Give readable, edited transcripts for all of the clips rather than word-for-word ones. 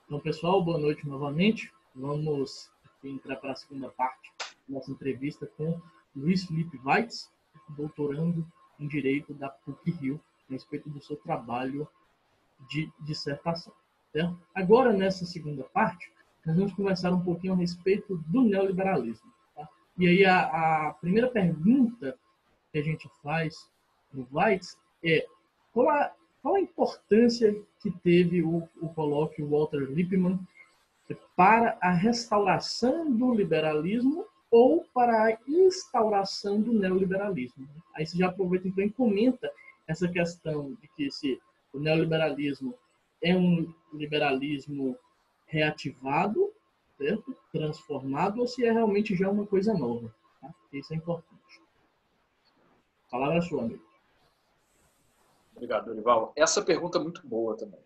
Então, pessoal, boa noite novamente. Vamos entrar para a segunda parte da nossa entrevista com Luiz Felipe Weitz, doutorando em Direito da PUC-Rio, a respeito do seu trabalho de dissertação. Certo? Agora, nessa segunda parte, nós vamos conversar um pouquinho a respeito do neoliberalismo. Tá? E aí, a primeira pergunta que a gente faz no Weitz é qual a importância que teve o colóquio Walter Lippmann para a restauração do liberalismo ou para a instauração do neoliberalismo? Aí você já aproveita então, e comenta essa questão de que se o neoliberalismo é um liberalismo reativado, certo? Transformado, ou se é realmente já uma coisa nova. Tá? Isso é importante. A palavra é sua, amigo. Obrigado, Dorival. Essa pergunta é muito boa também.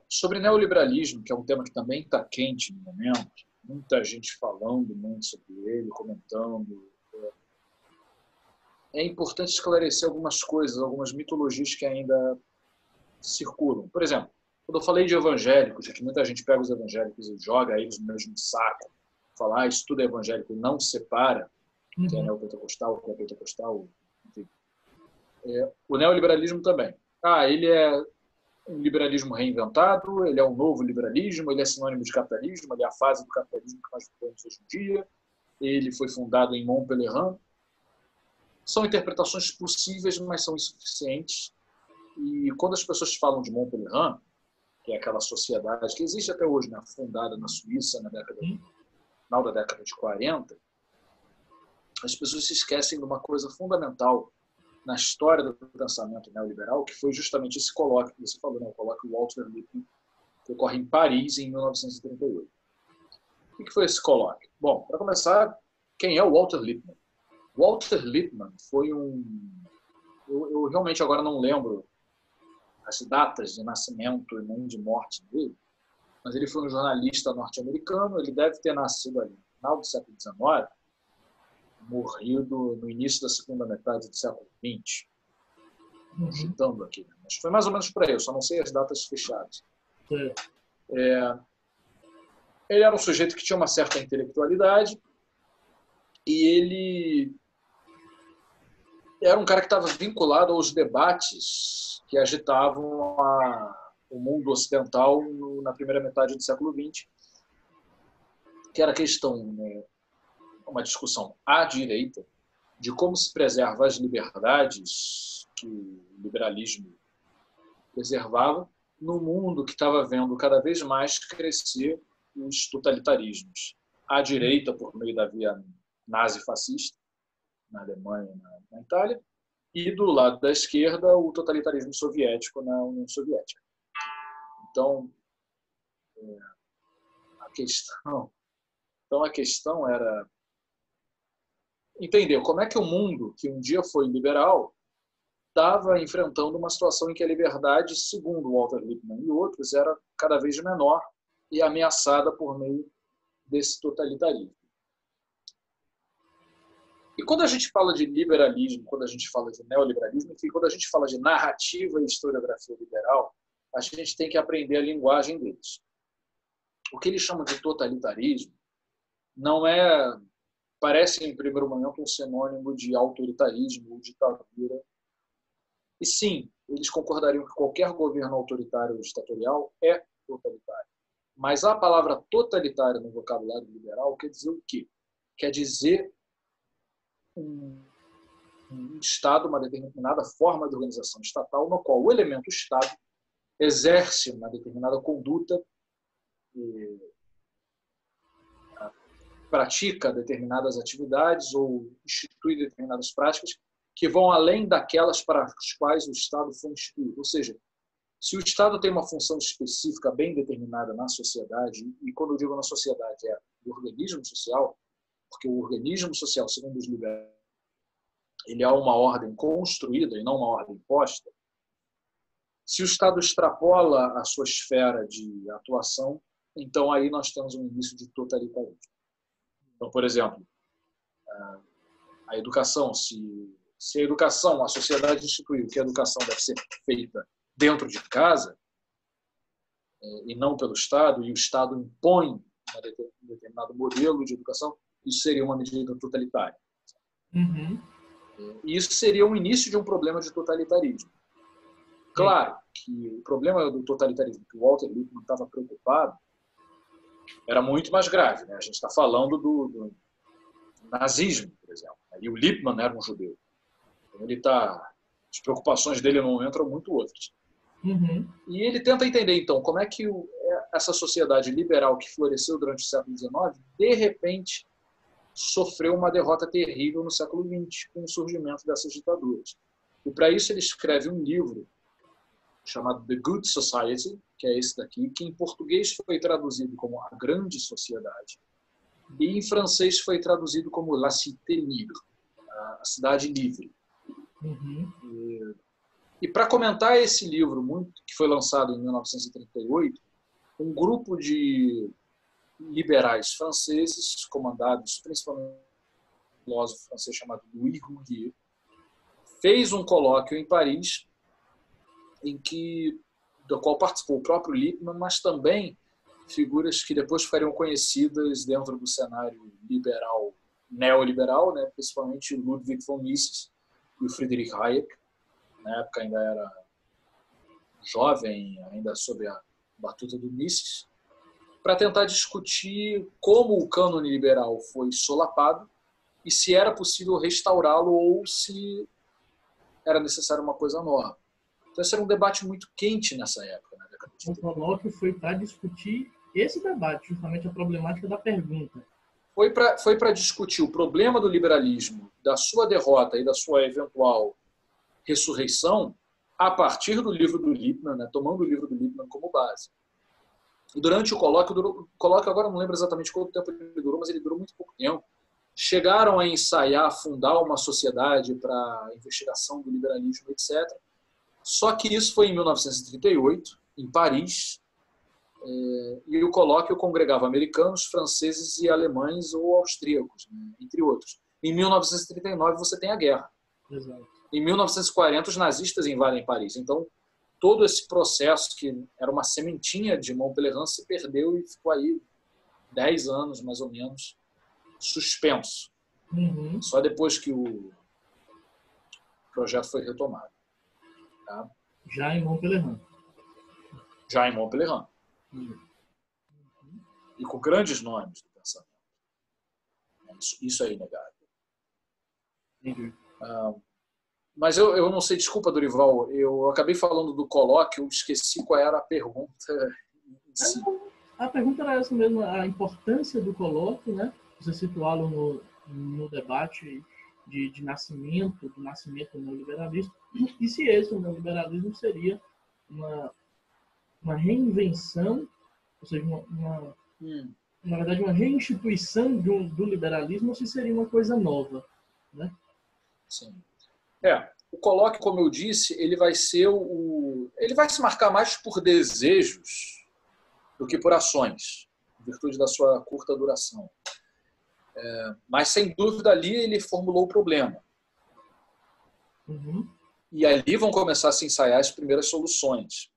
Sobre neoliberalismo, que é um tema que também está quente no momento, muita gente falando muito sobre ele, comentando. É importante esclarecer algumas coisas, algumas mitologias que ainda circulam. Por exemplo, quando eu falei de evangélicos, que muita gente pega os evangélicos e joga eles no mesmo saco, falar isso tudo é evangélico e não separa, que é neopentecostal, que é pentecostal, enfim. O neoliberalismo também. Ele é um liberalismo reinventado, ele é um novo liberalismo, ele é sinônimo de capitalismo, ele é a fase do capitalismo que nós vivemos hoje em dia, ele foi fundado em Montpellier. São interpretações possíveis, mas são insuficientes. E quando as pessoas falam de Montpellier, que é aquela sociedade que existe até hoje, né, fundada na Suíça no final da década de 40, as pessoas se esquecem de uma coisa fundamental na história do pensamento neoliberal, que foi justamente esse colóquio que você falou, né? O colóquio Walter Lippmann, que ocorre em Paris em 1938. O que foi esse colóquio? Bom, para começar, quem é o Walter Lippmann? Walter Lippmann foi eu realmente agora não lembro as datas de nascimento e nem de morte dele, mas ele foi um jornalista norte-americano, ele deve ter nascido ali no final do século XIX, morrido no início da segunda metade do século XX. Chutando aqui, né? Mas foi mais ou menos por aí, eu só não sei as datas fechadas. Ele era um sujeito que tinha uma certa intelectualidade e ele era um cara que estava vinculado aos debates que agitavam o mundo ocidental na primeira metade do século XX, que era a questão, né, uma discussão à direita de como se preserva as liberdades que o liberalismo preservava no mundo que estava vendo cada vez mais crescer os totalitarismos. À direita, por meio da via nazi-fascista, na Alemanha e na Itália, e do lado da esquerda, o totalitarismo soviético na União Soviética. Então, a questão era entender como é que o mundo, que um dia foi liberal, estava enfrentando uma situação em que a liberdade, segundo Walter Lippmann e outros, era cada vez menor e ameaçada por meio desse totalitarismo. E quando a gente fala de liberalismo, quando a gente fala de neoliberalismo, enfim, quando a gente fala de narrativa e historiografia liberal, a gente tem que aprender a linguagem deles. O que eles chamam de totalitarismo não parece, em primeiro momento, um sinônimo de autoritarismo ou ditadura. E sim, eles concordariam que qualquer governo autoritário ou ditatorial é totalitário. Mas a palavra totalitário no vocabulário liberal quer dizer o quê? Quer dizer um Estado, uma determinada forma de organização estatal, no qual o elemento Estado exerce uma determinada conduta e pratica determinadas atividades ou institui determinadas práticas que vão além daquelas para as quais o Estado foi instituído. Ou seja, se o Estado tem uma função específica bem determinada na sociedade, e quando eu digo na sociedade é o organismo social, porque o organismo social, segundo os liberais, ele é uma ordem construída e não uma ordem imposta. Se o Estado extrapola a sua esfera de atuação, então aí nós temos um início de totalitarismo. Então, por exemplo, a educação, se a educação, a sociedade instituiu que a educação deve ser feita dentro de casa, e não pelo Estado, e o Estado impõe um determinado modelo de educação, isso seria uma medida totalitária. Uhum. E isso seria o início de um problema de totalitarismo. Claro que o problema do totalitarismo que o Walter Lippmann estava preocupado era muito mais grave, né? A gente está falando do nazismo, por exemplo. E o Lippmann era um judeu. Então as preocupações dele no momento eram muito outras. Uhum. E ele tenta entender, então, como é que essa sociedade liberal que floresceu durante o século XIX, de repente, sofreu uma derrota terrível no século XX, com o surgimento dessas ditaduras. E, para isso, ele escreve um livro chamado The Good Society, que é esse daqui, que em português foi traduzido como A Grande Sociedade, e em francês foi traduzido como La Cité Libre, a Cidade Livre. Uhum. E para comentar esse livro, que foi lançado em 1938, um grupo de liberais franceses, comandados principalmente por um filósofo francês chamado Louis Rouvier, fez um colóquio em Paris, do qual participou o próprio Lippmann, mas também figuras que depois ficariam conhecidas dentro do cenário liberal, neoliberal, né, principalmente o Ludwig von Mises e o Friedrich Hayek. Na época ainda era jovem, ainda sob a batuta do Mises, para tentar discutir como o cânone liberal foi solapado e se era possível restaurá-lo ou se era necessário uma coisa nova. Então, esse era um debate muito quente nessa época, na década de 30. O colóquio foi para discutir esse debate, justamente a problemática da pergunta. Foi para discutir o problema do liberalismo, da sua derrota e da sua eventual ressurreição a partir do livro do Lippmann, né, tomando o livro do Lippmann como base. E durante o colóquio agora não lembro exatamente quanto tempo ele durou, mas ele durou muito pouco tempo. Chegaram a ensaiar, fundar uma sociedade para a investigação do liberalismo, etc. Só que isso foi em 1938, em Paris, e o colóquio congregava americanos, franceses e alemães ou austríacos, né, entre outros. Em 1939 você tem a guerra. Exato. Em 1940 os nazistas invadem Paris. Então todo esse processo, que era uma sementinha de Montpellier, se perdeu e ficou aí 10 anos, mais ou menos, suspenso. Uhum. Só depois que o projeto foi retomado. Tá? Já em Montpellier. Já em Montpellier. Uhum. E com grandes nomes do pensamento. Isso é inegável. Entendi. Mas eu não sei, desculpa, Dorival, eu acabei falando do colóquio, esqueci qual era a pergunta em si. A pergunta era essa mesmo, a importância do colóquio, né? Você situá-lo no debate de nascimento, do nascimento do neoliberalismo, e se esse o neoliberalismo seria uma reinvenção, ou seja, na verdade, uma reinstituição do liberalismo, ou se seria uma coisa nova, né? Sim. O colóquio, como eu disse, ele vai se marcar mais por desejos do que por ações, em virtude da sua curta duração. Mas, sem dúvida, ali ele formulou o problema. Uhum. E ali vão começar a se ensaiar as primeiras soluções.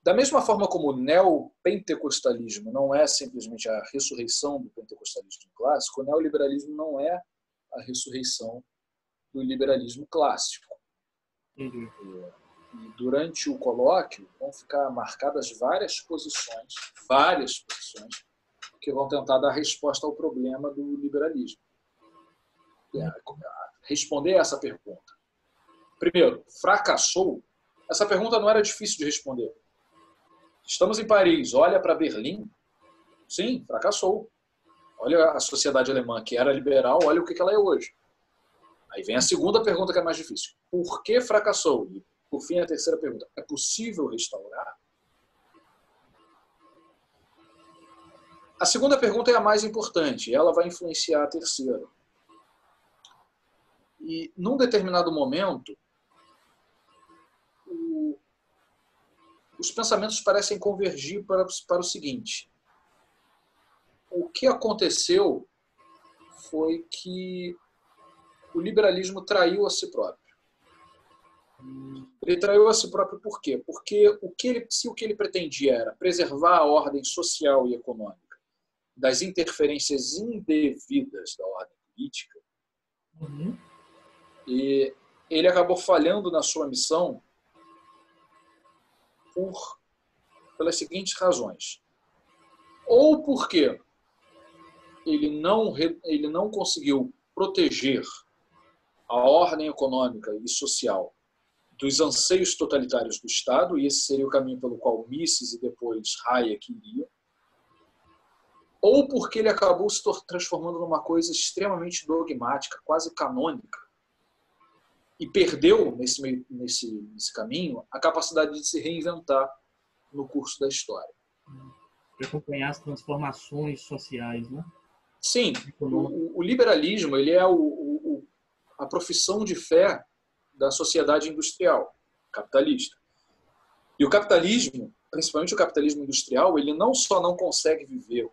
Da mesma forma como o neopentecostalismo não é simplesmente a ressurreição do pentecostalismo clássico, o neoliberalismo não é a ressurreição do liberalismo clássico. Uhum. E durante o colóquio vão ficar marcadas várias posições que vão tentar dar resposta ao problema do liberalismo. Responder essa pergunta. Primeiro, fracassou? Essa pergunta não era difícil de responder. Estamos em Paris, olha para Berlim. Sim, fracassou. Olha a sociedade alemã, que era liberal, olha o que ela é hoje. Aí vem a segunda pergunta, que é mais difícil. Por que fracassou? E, por fim, a terceira pergunta. É possível restaurar? A segunda pergunta é a mais importante. Ela vai influenciar a terceira. E, num determinado momento, os pensamentos parecem convergir para o seguinte. O que aconteceu foi que o liberalismo traiu a si próprio. Ele traiu a si próprio por quê? Porque se o que ele pretendia era preservar a ordem social e econômica das interferências indevidas da ordem política, e ele acabou falhando na sua missão pelas seguintes razões. Ou porque ele não conseguiu proteger a ordem econômica e social dos anseios totalitários do Estado, e esse seria o caminho pelo qual Mises e depois Hayek iriam, ou porque ele acabou se transformando numa coisa extremamente dogmática, quase canônica, e perdeu, nesse caminho, a capacidade de se reinventar no curso da história. De acompanhar as transformações sociais, né? Sim, o liberalismo ele é a profissão de fé da sociedade industrial, capitalista. E o capitalismo, principalmente o capitalismo industrial, ele não só não consegue viver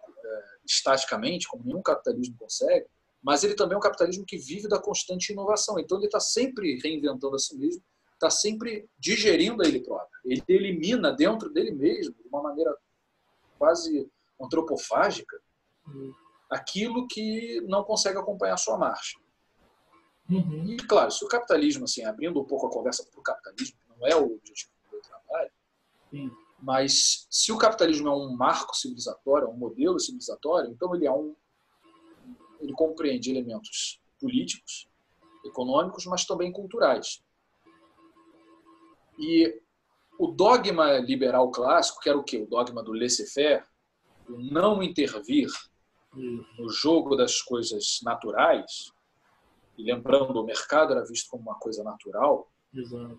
estaticamente, como nenhum capitalismo consegue, mas ele também é um capitalismo que vive da constante inovação. Então ele está sempre reinventando a si mesmo, está sempre digerindo a ele próprio. Ele elimina dentro dele mesmo, de uma maneira quase antropofágica, aquilo que não consegue acompanhar a sua marcha. E, claro, se o capitalismo, assim, abrindo um pouco a conversa para o capitalismo, que não é o objetivo do meu trabalho, mas se o capitalismo é um marco civilizatório, é um modelo civilizatório, então ele compreende elementos políticos, econômicos, mas também culturais. E o dogma liberal clássico, que era o quê? O dogma do laissez-faire, o não intervir no jogo das coisas naturais, e lembrando, o mercado era visto como uma coisa natural. Exato.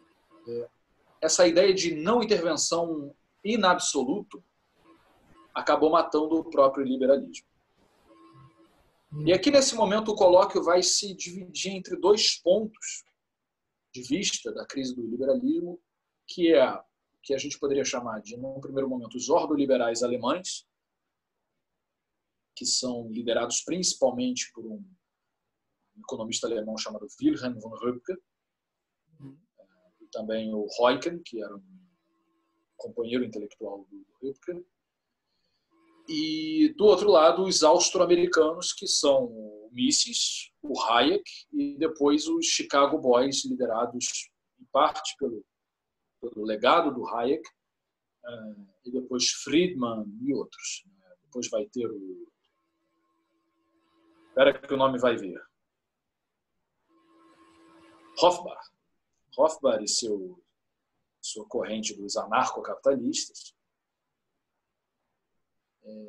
Essa ideia de não intervenção in absoluto acabou matando o próprio liberalismo. E aqui, nesse momento, o colóquio vai se dividir entre dois pontos de vista da crise do liberalismo, que a gente poderia chamar de, num primeiro momento, os ordoliberais alemães, que são liderados principalmente por um economista alemão chamado Wilhelm von Röpke, e também o Huygens, que era um companheiro intelectual do Röpke. E, do outro lado, os austro-americanos, que são o Mises, o Hayek e depois os Chicago Boys, liderados em parte pelo legado do Hayek, e depois Friedman e outros. Depois vai ter o... Espera que o nome vai vir. Rothbard e sua corrente dos anarcocapitalistas.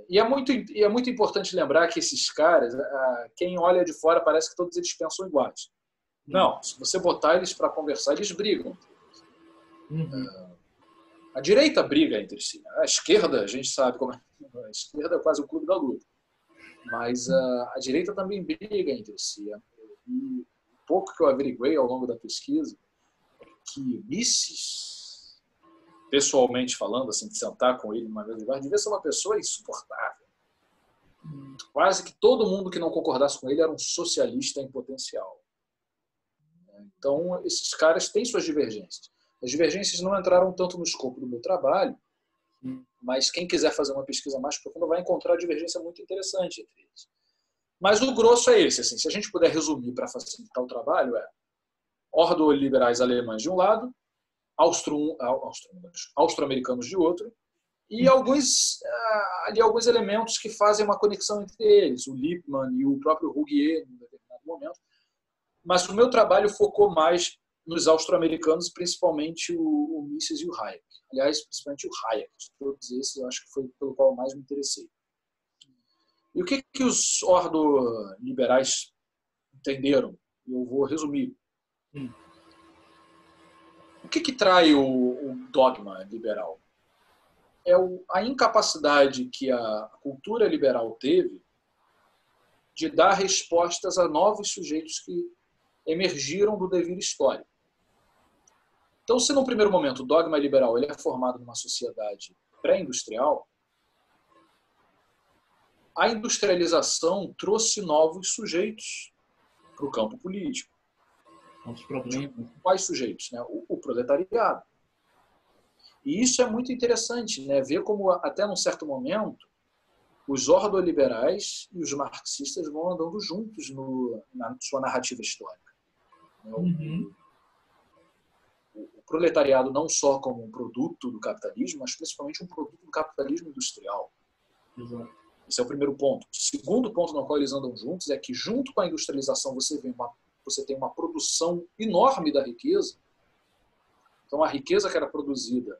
E é muito importante lembrar que esses caras, quem olha de fora parece que todos eles pensam iguais. Não, se você botar eles para conversar, eles brigam. A direita briga entre si. A esquerda, a gente sabe como é. A esquerda é quase o clube da luta. Mas a direita também briga entre si. E o pouco que eu averiguei ao longo da pesquisa é que Mises, pessoalmente falando, assim, de sentar com ele uma vez de bar, devia ser uma pessoa insuportável. Quase que todo mundo que não concordasse com ele era um socialista em potencial. Então, esses caras têm suas divergências. As divergências não entraram tanto no escopo do meu trabalho, mas quem quiser fazer uma pesquisa mais profunda vai encontrar divergência muito interessante entre eles. Mas o grosso é esse. Assim, se a gente puder resumir para facilitar o trabalho, ordoliberais alemães de um lado, austro-americanos de outro, e alguns elementos que fazem uma conexão entre eles, o Lippmann e o próprio Rougier, em determinado momento. Mas o meu trabalho focou mais nos austro-americanos, principalmente o Mises e o Hayek. Aliás, principalmente o Hayek. Todos esses eu acho que foi pelo qual mais me interessei. E o que os ordoliberais entenderam? Eu vou resumir. O que trai o dogma liberal? É a incapacidade que a cultura liberal teve de dar respostas a novos sujeitos que emergiram do devir histórico. Então, se no primeiro momento o dogma liberal ele é formado numa sociedade pré-industrial, a industrialização trouxe novos sujeitos para o campo político. Os problemas. Quais sujeitos? Né? O proletariado. E isso é muito interessante, né? Ver como, até num certo momento, os ordoliberais e os marxistas vão andando juntos na sua narrativa histórica. Uhum. O proletariado não só como um produto do capitalismo, mas principalmente um produto do capitalismo industrial. Exato. Esse é o primeiro ponto. O segundo ponto no qual eles andam juntos é que, junto com a industrialização, você tem uma produção enorme da riqueza. Então, a riqueza que era produzida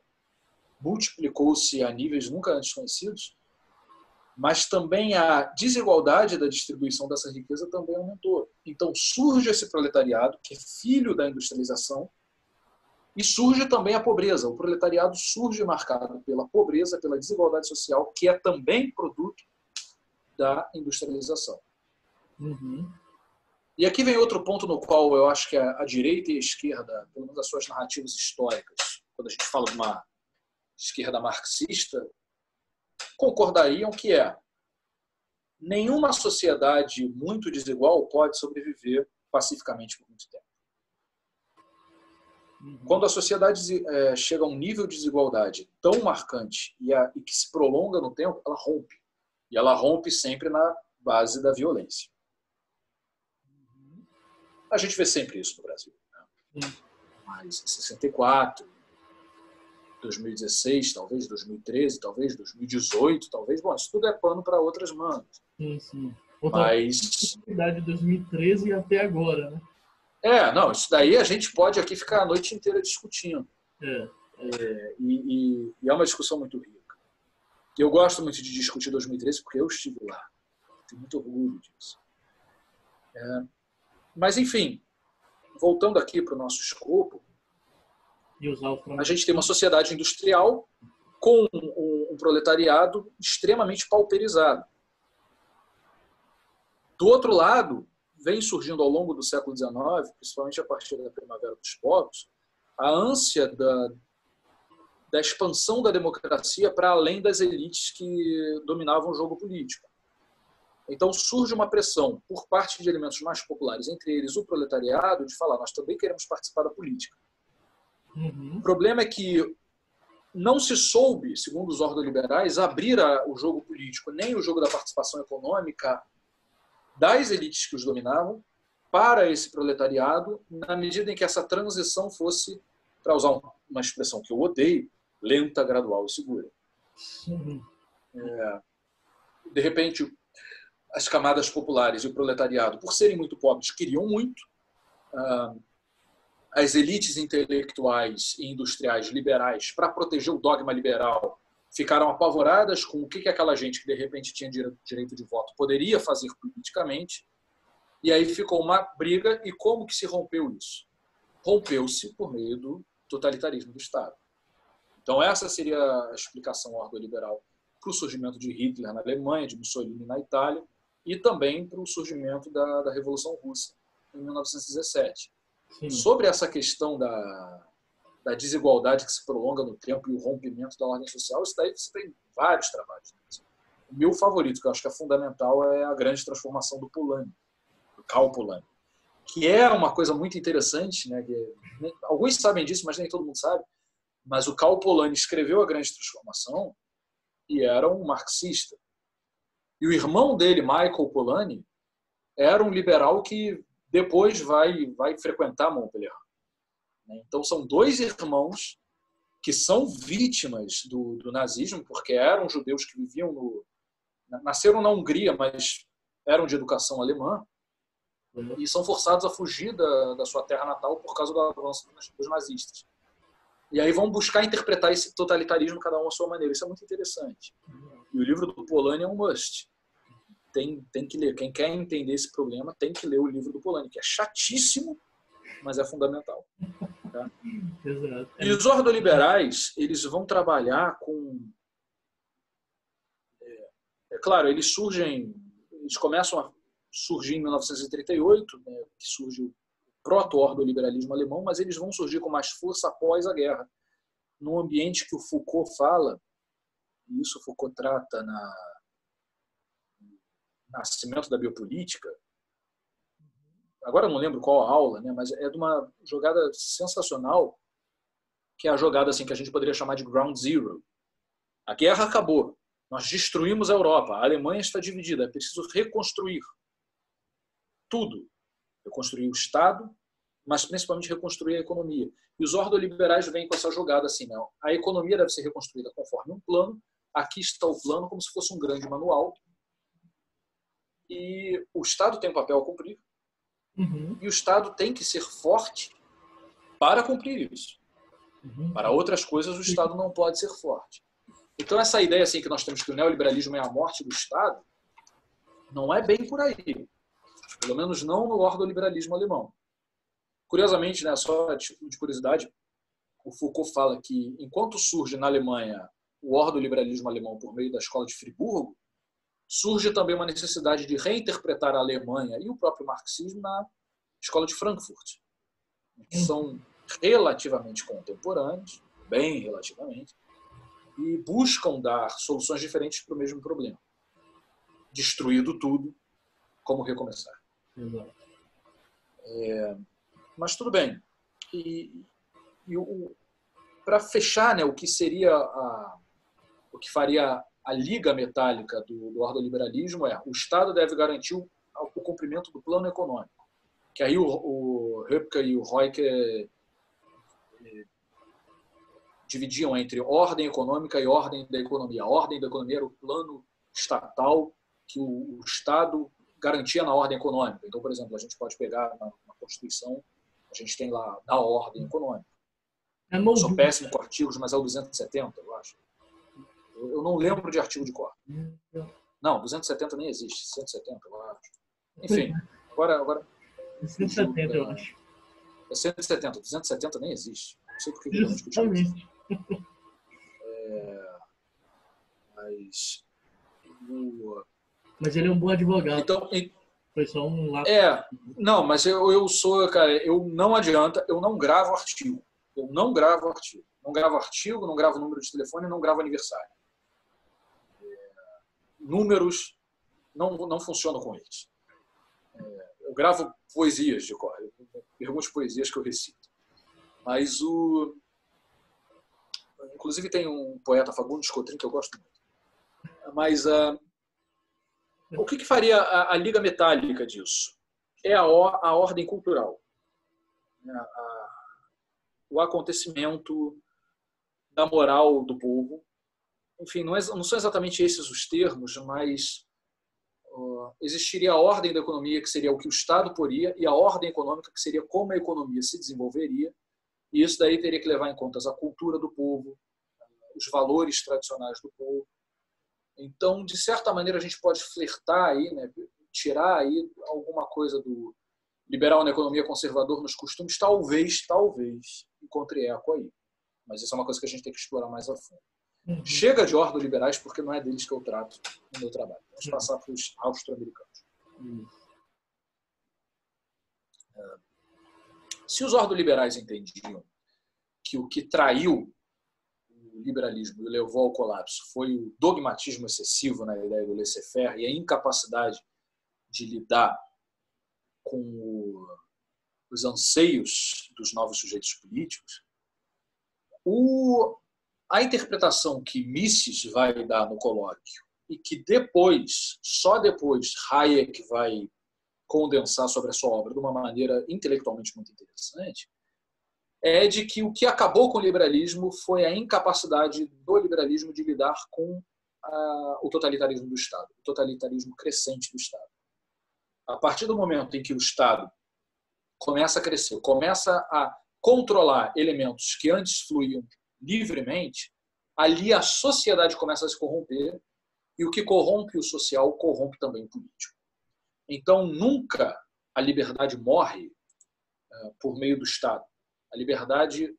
multiplicou-se a níveis nunca antes conhecidos, mas também a desigualdade da distribuição dessa riqueza também aumentou. Então, surge esse proletariado, que é filho da industrialização, e surge também a pobreza. O proletariado surge marcado pela pobreza, pela desigualdade social, que é também produto da industrialização. Uhum. E aqui vem outro ponto no qual eu acho que a direita e a esquerda, pelo menos as suas narrativas históricas, quando a gente fala de uma esquerda marxista, concordariam que nenhuma sociedade muito desigual pode sobreviver pacificamente por muito tempo. Quando a sociedade chega a um nível de desigualdade tão marcante e que se prolonga no tempo, ela rompe. E ela rompe sempre na base da violência. A gente vê sempre isso no Brasil. Né? Mas em 64, 2016, talvez 2013, talvez 2018, talvez. Bom, isso tudo é pano para outras mangas. Sim. Mas de 2013 até agora, né? Não, isso daí a gente pode aqui ficar a noite inteira discutindo. E é uma discussão muito rica. E eu gosto muito de discutir 2013 porque eu estive lá. Tenho muito orgulho disso. Mas, enfim, voltando aqui para o nosso escopo, a gente tem uma sociedade industrial com um proletariado extremamente pauperizado. Do outro lado, vem surgindo ao longo do século XIX, principalmente a partir da Primavera dos Povos, a ânsia da expansão da democracia para além das elites que dominavam o jogo político. Então surge uma pressão por parte de elementos mais populares, entre eles o proletariado, de falar, nós também queremos participar da política. Uhum. O problema é que não se soube, segundo os ordoliberais, abrir o jogo político, nem o jogo da participação econômica das elites que os dominavam para esse proletariado, na medida em que essa transição fosse, para usar uma expressão que eu odeio, lenta, gradual e segura. Uhum. De repente, as camadas populares e o proletariado, por serem muito pobres, queriam muito. As elites intelectuais e industriais liberais, para proteger o dogma liberal, ficaram apavoradas com o que aquela gente que de repente tinha direito de voto poderia fazer politicamente. E aí ficou uma briga. E como que se rompeu isso? Rompeu-se por meio do totalitarismo do Estado. Então essa seria a explicação ordoliberal para o surgimento de Hitler na Alemanha, de Mussolini na Itália, e também para o surgimento da Revolução Russa em 1917. Sim. Sobre essa questão da desigualdade que se prolonga no tempo e o rompimento da ordem social, isso daí você tem vários trabalhos. O meu favorito, que eu acho que é fundamental, é a grande transformação do Polanyi, do Karl Polanyi, que é uma coisa muito interessante, né? Alguns sabem disso, mas nem todo mundo sabe, mas o Karl Polanyi escreveu a grande transformação e era um marxista. E o irmão dele, Michael Polanyi, era um liberal que depois vai frequentar Montpellier. Então, são dois irmãos que são vítimas do nazismo, porque eram judeus que viviam nasceram na Hungria, mas eram de educação alemã, e são forçados a fugir da sua terra natal por causa do avanço dos nazistas. E aí vão buscar interpretar esse totalitarismo, cada um à sua maneira. Isso é muito interessante. E o livro do Polanyi é um must. Tem que ler. Quem quer entender esse problema tem que ler o livro do Polanyi, que é chatíssimo, mas é fundamental. Tá? Exato. E os ordoliberais, eles vão trabalhar com... claro, eles começam a surgir em 1938, né, que surge o proto-ordoliberalismo alemão, mas eles vão surgir com mais força após a guerra, num ambiente que o Foucault fala, e isso Foucault trata no Nascimento da Biopolítica, agora eu não lembro qual a aula, né, mas é de uma jogada sensacional, que é a jogada assim, que a gente poderia chamar de Ground Zero. A guerra acabou. Nós destruímos a Europa. A Alemanha está dividida. É preciso reconstruir tudo. Reconstruir o Estado, mas principalmente reconstruir a economia. E os ordoliberais vêm com essa jogada assim, né? A economia deve ser reconstruída conforme um plano. Aqui está o plano, como se fosse um grande manual. E o Estado tem um papel a cumprir. E o Estado tem que ser forte para cumprir isso. Para outras coisas, o Estado não pode ser forte. Então, essa ideia assim, que nós temos que o neoliberalismo é a morte do Estado, não é bem por aí. Pelo menos não no ordoliberalismo alemão. Curiosamente, né, só de curiosidade, o Foucault fala que, enquanto surge na Alemanha o ordoliberalismo alemão por meio da escola de Friburgo, surge também uma necessidade de reinterpretar a Alemanha e o próprio marxismo na escola de Frankfurt, que são relativamente contemporâneos, bem relativamente, e buscam dar soluções diferentes para o mesmo problema. Destruído tudo, como recomeçar. Mas tudo bem. Para fechar, né, o que seria o que faria a liga metálica do ordoliberalismo é: o Estado deve garantir o cumprimento do plano econômico, que aí o Höpke e o Royke dividiam entre ordem econômica e ordem da economia. A ordem da economia era o plano estatal que o Estado garantia na ordem econômica. Então, por exemplo, a gente pode pegar na Constituição, a gente tem lá da ordem econômica. Eu sou péssimo com artigos, mas é o 270, eu acho. Eu não lembro de artigo de cor. Não, 270 nem existe, 170, eu acho. Enfim, agora 170, eu acho. É 170, 270 nem existe. Não sei por que eu não discuti isso. Mas ele é um bom advogado. Então, foi só um lápis. Não, mas eu sou, cara, eu não adianta, eu não gravo artigo. Eu não gravo artigo. Não gravo artigo, não gravo número de telefone, não gravo aniversário. Números não funcionam com eles. Eu gravo poesias de cor. Pergunte poesias que eu recito. Mas inclusive tem um poeta, Fagundes Cotrim, que eu gosto muito. Mas o que faria a liga metálica disso? É a ordem cultural. O acontecimento da moral do povo. Enfim, não são exatamente esses os termos, mas existiria a ordem da economia, que seria o que o Estado poria, e a ordem econômica, que seria como a economia se desenvolveria. E isso daí teria que levar em conta a cultura do povo, os valores tradicionais do povo. Então, de certa maneira, a gente pode flertar aí, né, tirar aí alguma coisa do liberal na economia, conservador nos costumes, talvez encontre eco aí. Mas isso é uma coisa que a gente tem que explorar mais a fundo. Chega de ordoliberais, porque não é deles que eu trato no meu trabalho. Vamos passar para os austro-americanos. Se os ordoliberais entendiam que o que traiu o liberalismo e levou ao colapso foi o dogmatismo excessivo na ideia do laissez-faire e a incapacidade de lidar com os anseios dos novos sujeitos políticos, a interpretação que Mises vai dar no colóquio e que só depois, Hayek vai condensar sobre a sua obra de uma maneira intelectualmente muito interessante, é de que o que acabou com o liberalismo foi a incapacidade do liberalismo de lidar com o totalitarismo do Estado, o totalitarismo crescente do Estado. A partir do momento em que o Estado começa a crescer, começa a controlar elementos que antes fluíam livremente, ali a sociedade começa a se corromper e o que corrompe o social corrompe também o político. Então, nunca a liberdade morre por meio do Estado. A liberdade,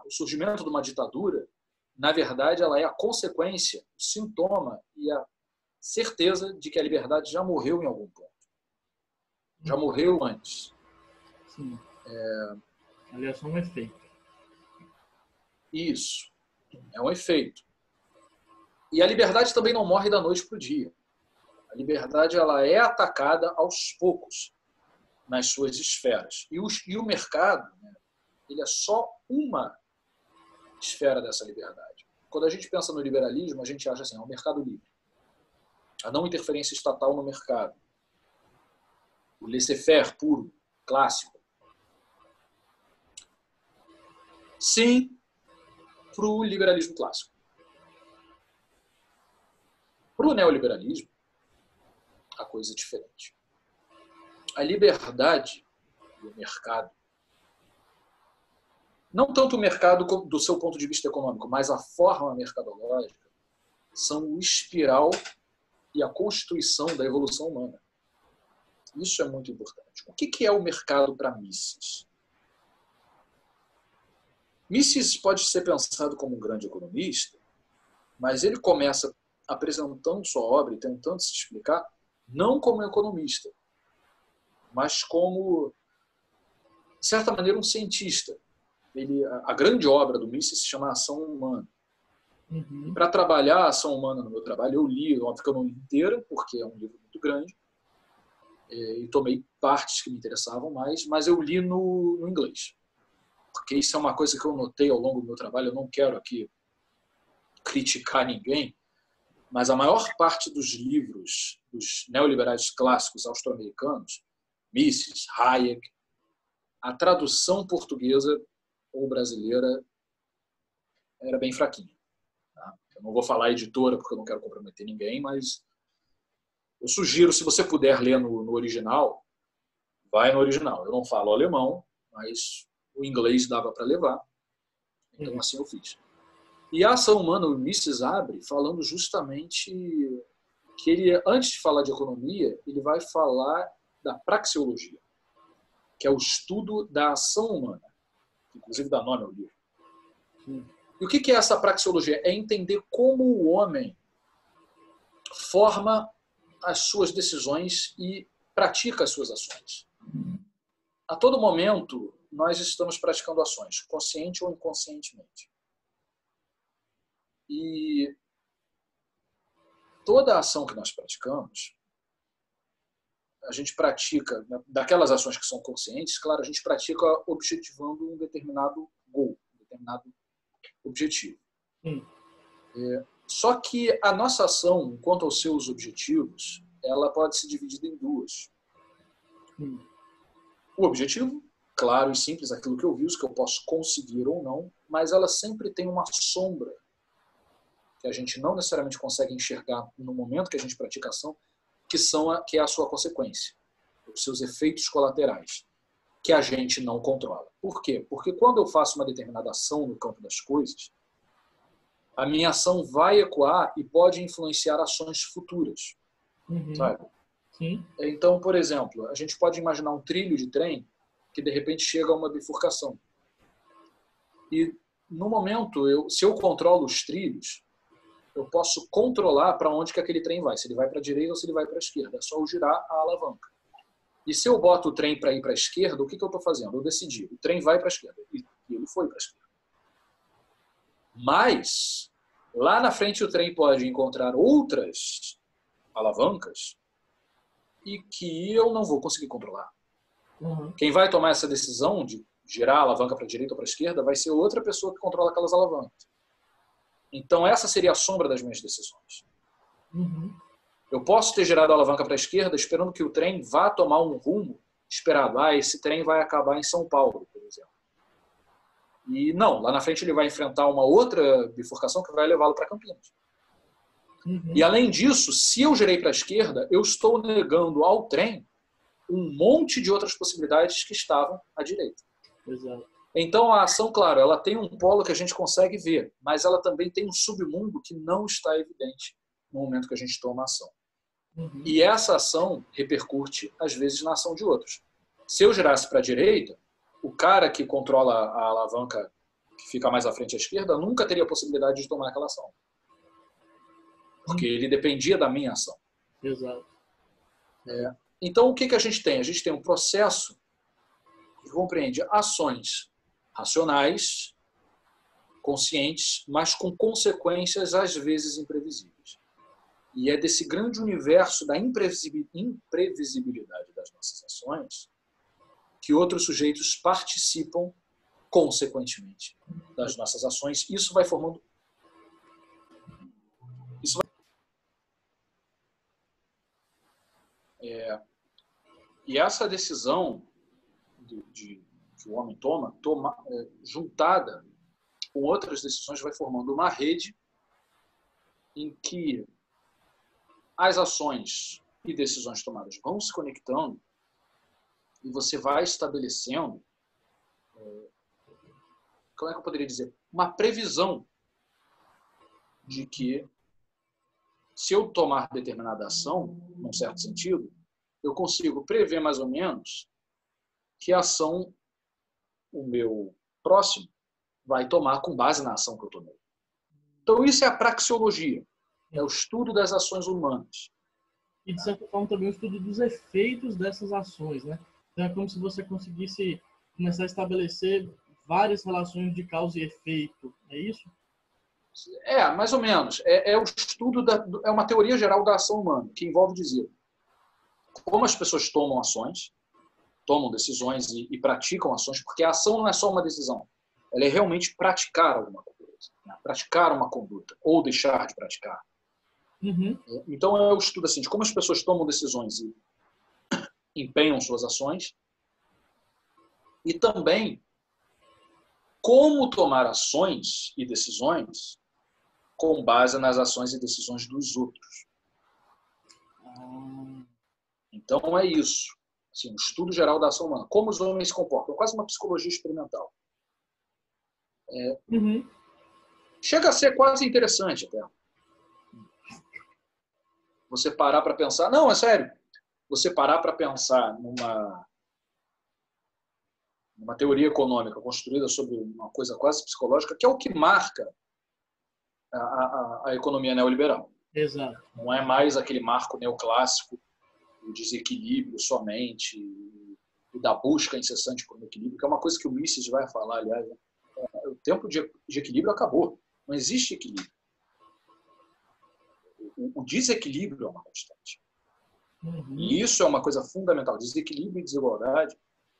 o surgimento de uma ditadura, na verdade, ela é a consequência, o sintoma e a certeza de que a liberdade já morreu em algum ponto. Já morreu antes. Sim. Aliás, é um efeito. Isso. É um efeito. E a liberdade também não morre da noite para o dia. A liberdade ela é atacada aos poucos. nas suas esferas. E o mercado, né, ele é só uma esfera dessa liberdade. Quando a gente pensa no liberalismo, a gente acha assim, é um mercado livre. A não interferência estatal no mercado. O laissez-faire puro, clássico. Sim, para o liberalismo clássico. Para o neoliberalismo, a coisa é diferente. A liberdade do mercado, não tanto o mercado do seu ponto de vista econômico, mas a forma mercadológica, são o espiral e a constituição da evolução humana. Isso é muito importante. O que é o mercado para Mises? Mises pode ser pensado como um grande economista, mas ele começa apresentando sua obra e tentando se explicar não como um economista, mas como, de certa maneira, um cientista. A grande obra do Mises se chama Ação Humana. Uhum. Para trabalhar a ação humana no meu trabalho, eu li, óbvio que eu não li inteira, porque é um livro muito grande, e tomei partes que me interessavam mais, mas eu li no inglês. Porque isso é uma coisa que eu notei ao longo do meu trabalho, eu não quero aqui criticar ninguém, mas a maior parte dos livros dos neoliberais clássicos austro-americanos, Mises, Hayek, a tradução portuguesa ou brasileira era bem fraquinha. Tá? Eu não vou falar editora porque eu não quero comprometer ninguém, mas eu sugiro, se você puder ler no original, vai no original. Eu não falo alemão, mas o inglês dava para levar. Então, assim eu fiz. E a ação humana, o Mises abre falando justamente que ele, antes de falar de economia, ele vai falar da praxeologia, que é o estudo da ação humana, que inclusive dá nome ao livro. E o que é essa praxeologia? É entender como o homem forma as suas decisões e pratica as suas ações. A todo momento, nós estamos praticando ações, consciente ou inconscientemente. E toda a ação que nós praticamos, a gente pratica, daquelas ações que são conscientes, claro, a gente pratica objetivando um determinado goal, um determinado objetivo. Só que a nossa ação, quanto aos seus objetivos, ela pode ser dividida em duas. O objetivo, claro e simples, aquilo que eu vi, os que eu posso conseguir ou não, mas ela sempre tem uma sombra que a gente não necessariamente consegue enxergar no momento que a gente pratica a ação, que é a sua consequência, os seus efeitos colaterais, que a gente não controla. Por quê? Porque quando eu faço uma determinada ação no campo das coisas, a minha ação vai ecoar e pode influenciar ações futuras. Sabe? Sim. Então, por exemplo, a gente pode imaginar um trilho de trem que de repente chega a uma bifurcação. E no momento, se eu controlo os trilhos, eu posso controlar para onde que aquele trem vai, se ele vai para a direita ou se ele vai para a esquerda. É só eu girar a alavanca. E se eu boto o trem para ir para a esquerda, o que eu estou fazendo? Eu decidi, o trem vai para a esquerda. E ele foi para a esquerda. Mas, lá na frente o trem pode encontrar outras alavancas e que eu não vou conseguir controlar. Quem vai tomar essa decisão de girar a alavanca para a direita ou para a esquerda vai ser outra pessoa que controla aquelas alavancas. Então, essa seria a sombra das minhas decisões. Eu posso ter girado a alavanca para a esquerda esperando que o trem vá tomar um rumo esperado. Esse trem vai acabar em São Paulo, por exemplo. E não, lá na frente ele vai enfrentar uma outra bifurcação que vai levá-lo para Campinas. E além disso, se eu girei para a esquerda, eu estou negando ao trem um monte de outras possibilidades que estavam à direita. Exato. Então, a ação, claro, ela tem um polo que a gente consegue ver, mas ela também tem um submundo que não está evidente no momento que a gente toma a ação. E essa ação repercute, às vezes, na ação de outros. Se eu girasse para a direita, o cara que controla a alavanca que fica mais à frente à esquerda nunca teria a possibilidade de tomar aquela ação. Porque ele dependia da minha ação. Exato. Então, o que a gente tem? A gente tem um processo que compreende ações racionais, conscientes, mas com consequências às vezes imprevisíveis. E é desse grande universo da imprevisibilidade das nossas ações que outros sujeitos participam consequentemente das nossas ações. Isso vai formando... E essa decisão que o homem toma juntada com outras decisões, vai formando uma rede em que as ações e decisões tomadas vão se conectando e você vai estabelecendo, como é que eu poderia dizer, uma previsão de que, se eu tomar determinada ação, num certo sentido, eu consigo prever mais ou menos que a ação o meu próximo vai tomar com base na ação que eu tomei. Então, isso é a praxeologia, é o estudo das ações humanas. E, de certa forma, também o estudo dos efeitos dessas ações, né? Então, é como se você conseguisse começar a estabelecer várias relações de causa e efeito, é isso? Mais ou menos. É o estudo, é uma teoria geral da ação humana, que envolve dizer como as pessoas tomam ações, tomam decisões e praticam ações, porque a ação não é só uma decisão, ela é realmente praticar alguma coisa, né? Praticar uma conduta, ou deixar de praticar. Uhum. Então, é o estudo assim, de como as pessoas tomam decisões e empenham suas ações, e também como tomar ações e decisões com base nas ações e decisões dos outros. Então, é isso. Assim, um estudo geral da ação humana. Como os homens se comportam. Quase uma psicologia experimental. Uhum. Chega a ser quase interessante até. Você parar para pensar... Não, é sério. Você parar para pensar numa teoria econômica construída sobre uma coisa quase psicológica, que é o que marca a economia neoliberal. Exato. Não é mais aquele marco neoclássico, o desequilíbrio somente, e da busca incessante por um equilíbrio, que é uma coisa que o Mises vai falar, aliás. O tempo de equilíbrio acabou. Não existe equilíbrio. O desequilíbrio é uma constante. Uhum. E isso é uma coisa fundamental. Desequilíbrio e desigualdade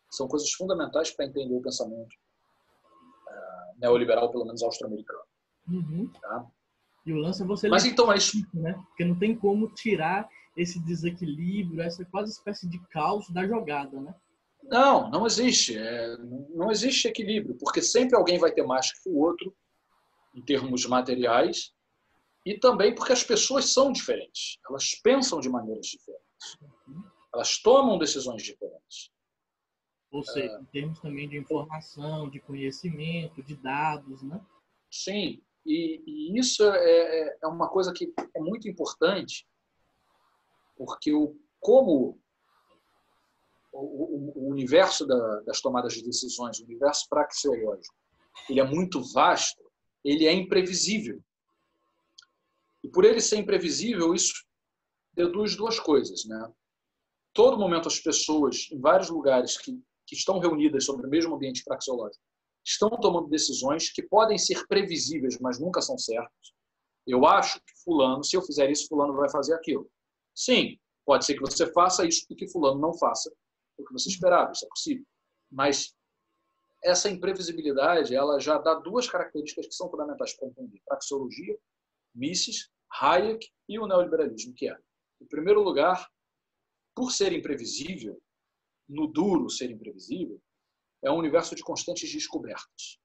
são coisas fundamentais para entender o pensamento neoliberal, pelo menos austro-americano. Uhum. Tá? E o lance é você... Mas então é isso. Né? Porque não tem como tirar esse desequilíbrio, essa quase espécie de caos da jogada, né? Não existe. Não existe equilíbrio, porque sempre alguém vai ter mais que o outro, em termos materiais, e também porque as pessoas são diferentes. Elas pensam de maneiras diferentes. Elas tomam decisões diferentes. Ou seja, em termos também de informação, de conhecimento, de dados, né? Sim, e isso é uma coisa que é muito importante, porque como o universo das tomadas de decisões, o universo praxeológico, ele é muito vasto, ele é imprevisível. E por ele ser imprevisível, isso deduz duas coisas, né? Todo momento as pessoas, em vários lugares que estão reunidas sobre o mesmo ambiente praxeológico, estão tomando decisões que podem ser previsíveis, mas nunca são certas. Eu acho que fulano, se eu fizer isso, fulano vai fazer aquilo. Sim, pode ser que você faça isso e que fulano não faça o que você esperava, isso é possível. Mas essa imprevisibilidade, ela já dá duas características que são fundamentais para entender: praxeologia, Mises, Hayek e o neoliberalismo, que é, em primeiro lugar, por ser imprevisível, no duro ser imprevisível, é um universo de constantes descobertas.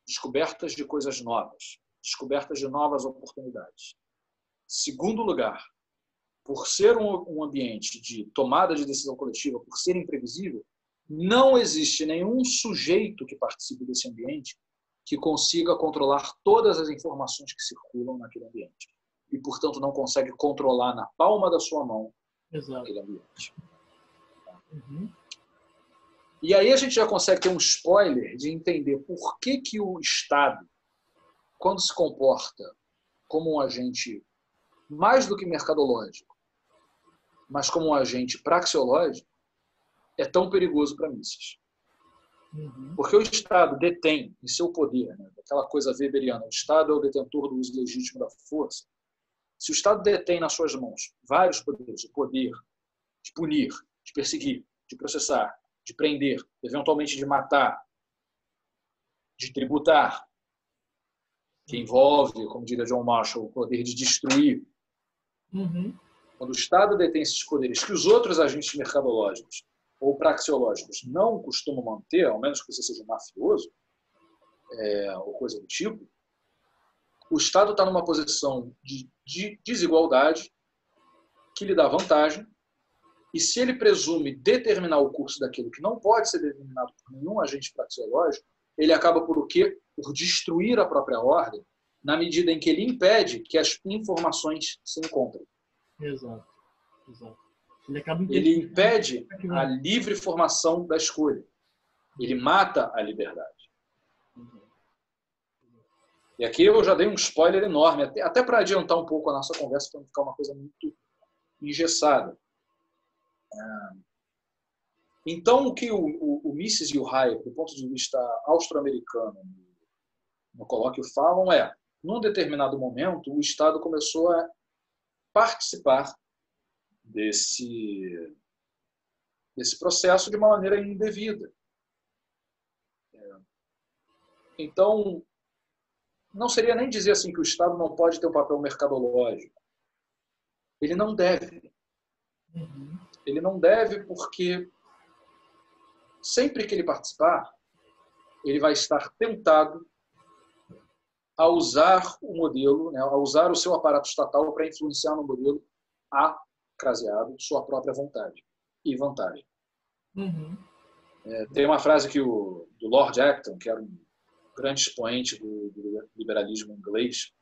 Descobertas de coisas novas, descobertas de novas oportunidades. Segundo lugar, por ser um ambiente de tomada de decisão coletiva, por ser imprevisível, não existe nenhum sujeito que participe desse ambiente que consiga controlar todas as informações que circulam naquele ambiente. E, portanto, não consegue controlar na palma da sua mão aquele ambiente. Uhum. E aí a gente já consegue ter um spoiler de entender por que o Estado, quando se comporta como um agente mais do que mercadológico, mas como um agente praxeológico, é tão perigoso para Mises. Uhum. Porque o Estado detém em seu poder, né, aquela coisa weberiana, o Estado é o detentor do uso legítimo da força. Se o Estado detém nas suas mãos vários poderes, o poder de punir, de perseguir, de processar, de prender, eventualmente de matar, de tributar, que envolve, como diria John Marshall, o poder de destruir. Uhum. Quando o Estado detém esses poderes que os outros agentes mercadológicos ou praxeológicos não costumam manter, ao menos que você seja um mafioso, ou coisa do tipo, o Estado está numa posição de desigualdade que lhe dá vantagem, e se ele presume determinar o curso daquilo que não pode ser determinado por nenhum agente praxeológico, ele acaba por o quê? Por destruir a própria ordem, na medida em que ele impede que as informações se encontrem. Exato. Exato. Ele impede a livre formação da escolha. Ele mata a liberdade. E aqui eu já dei um spoiler enorme, até para adiantar um pouco a nossa conversa, para não ficar uma coisa muito engessada. Então, o que o Mises e o Hayek, do ponto de vista austro-americano, no colóquio falam num determinado momento, o Estado começou a participar desse processo de uma maneira indevida. Então, não seria nem dizer assim que o Estado não pode ter um papel mercadológico. Ele não deve. Ele não deve porque sempre que ele participar, ele vai estar tentado a usar o modelo, né, a usar o seu aparato estatal para influenciar no modelo craseado sua própria vontade e vantagem. Tem uma frase do Lord Acton, que era um grande expoente do liberalismo inglês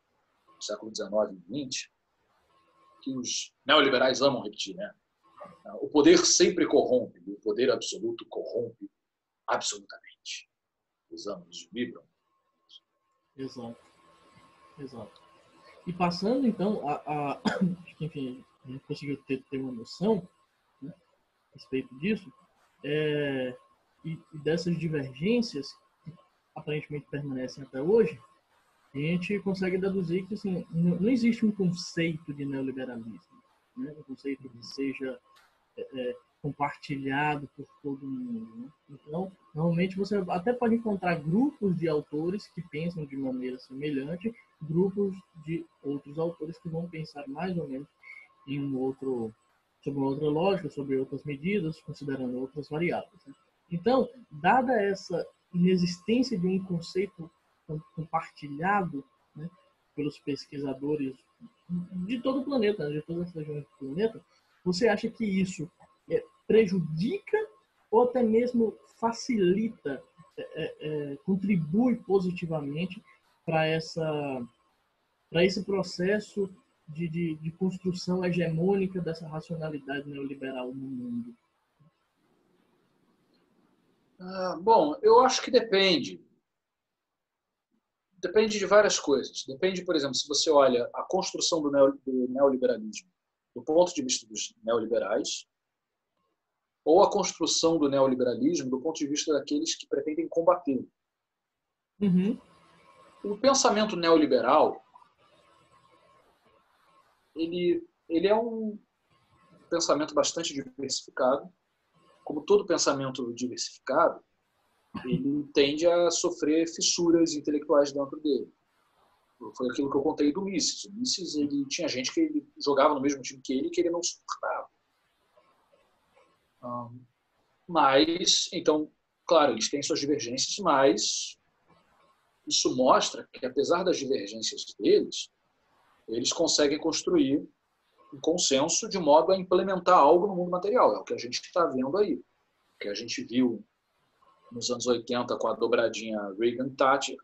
do século XIX e XX, que os neoliberais amam repetir, né? O poder sempre corrompe, o poder absoluto corrompe absolutamente. Os anos vibram. Exato. E passando, então, enfim, a gente conseguiu ter uma noção, né, a respeito disso, e dessas divergências que aparentemente permanecem até hoje, a gente consegue deduzir que assim, não existe um conceito de neoliberalismo, né? Um conceito que seja compartilhado por todo mundo, né? Então, normalmente você até pode encontrar grupos de autores que pensam de maneira semelhante, grupos de outros autores que vão pensar mais ou menos sobre uma outra lógica, sobre outras medidas, considerando outras variáveis, né? Então, dada essa inexistência de um conceito compartilhado, né, pelos pesquisadores de todo o planeta, né, de todas as regiões do planeta, você acha que isso prejudica ou até mesmo facilita, contribui positivamente para esse processo de construção hegemônica dessa racionalidade neoliberal no mundo? Bom, eu acho que depende. Depende de várias coisas. Depende, por exemplo, se você olha a construção do neoliberalismo do ponto de vista dos neoliberais, ou a construção do neoliberalismo do ponto de vista daqueles que pretendem combatê-lo. O pensamento neoliberal ele é um pensamento bastante diversificado. Como todo pensamento diversificado, ele tende a sofrer fissuras intelectuais dentro dele. Foi aquilo que eu contei do Mises. O Mises, ele tinha gente que ele jogava no mesmo time que ele não suportava. Mas, então, claro, eles têm suas divergências, mas isso mostra que, apesar das divergências deles, eles conseguem construir um consenso de modo a implementar algo no mundo material. É o que a gente está vendo aí. O que a gente viu nos anos 80 com a dobradinha Reagan-Thatcher,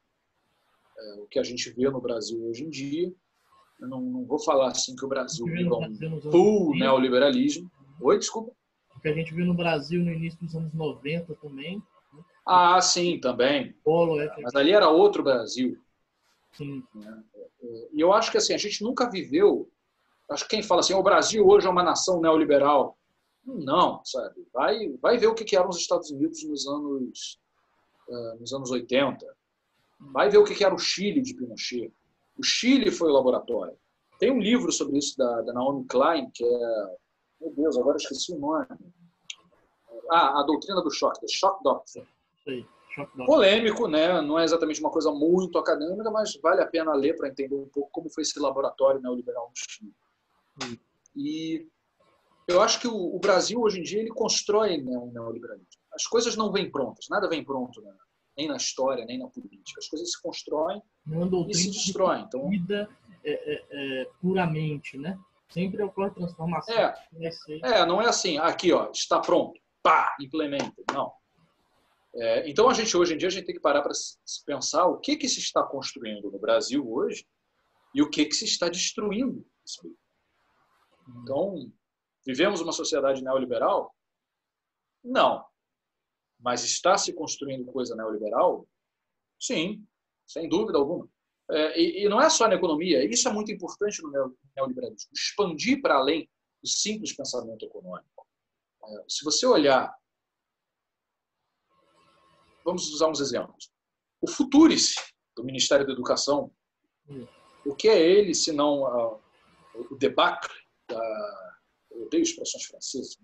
o que a gente vê no Brasil hoje em dia. Eu não vou falar assim que o Brasil vive um full neoliberalismo. Oi, desculpa. O que a gente viu no Brasil no início dos anos 90 também. Sim, também. Mas ali era outro Brasil. Sim. E eu acho que assim, a gente nunca viveu. Acho que quem fala assim, o Brasil hoje é uma nação neoliberal. Não, sabe? Vai ver o que eram os Estados Unidos nos anos 80. Vai ver o que era o Chile de Pinochet. O Chile foi o laboratório. Tem um livro sobre isso da Naomi Klein, que é... Meu Deus, agora esqueci o nome. a doutrina do choque, the shock doctrine. Isso aí, choque doctrine. Polêmico, né? Não é exatamente uma coisa muito acadêmica, mas vale a pena ler para entender um pouco como foi esse laboratório neoliberal no Chile. E eu acho que o Brasil, hoje em dia, ele constrói, né, o neoliberalismo. As coisas não vêm prontas, nada vem pronto, né? Nem na história, nem na política. As coisas se constroem e se destroem. Então, puramente, né? Sempre ocorre transformação. Não é assim, aqui, ó, está pronto, pá, implementa. Não. Então, hoje em dia, a gente tem que parar para se pensar o que se está construindo no Brasil hoje e o que se está destruindo. Então, vivemos uma sociedade neoliberal? Não. Mas está se construindo coisa neoliberal? Sim, sem dúvida alguma. E não é só na economia, isso é muito importante no neoliberalismo, expandir para além do simples pensamento econômico. Se você olhar, vamos usar uns exemplos. O Futurice, do Ministério da Educação, o que é ele, se não o debacle, eu odeio expressões francesas,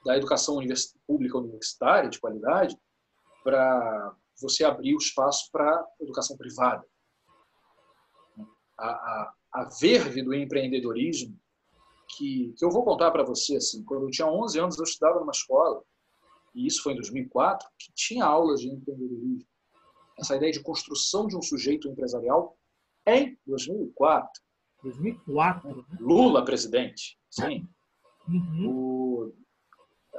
da educação pública universitária de qualidade, para você abrir o espaço para a educação privada. A verve do empreendedorismo, que eu vou contar para você, assim, quando eu tinha 11 anos, eu estudava numa escola, e isso foi em 2004, que tinha aulas de empreendedorismo. Essa ideia de construção de um sujeito empresarial em 2004. 2004? Lula presidente, sim.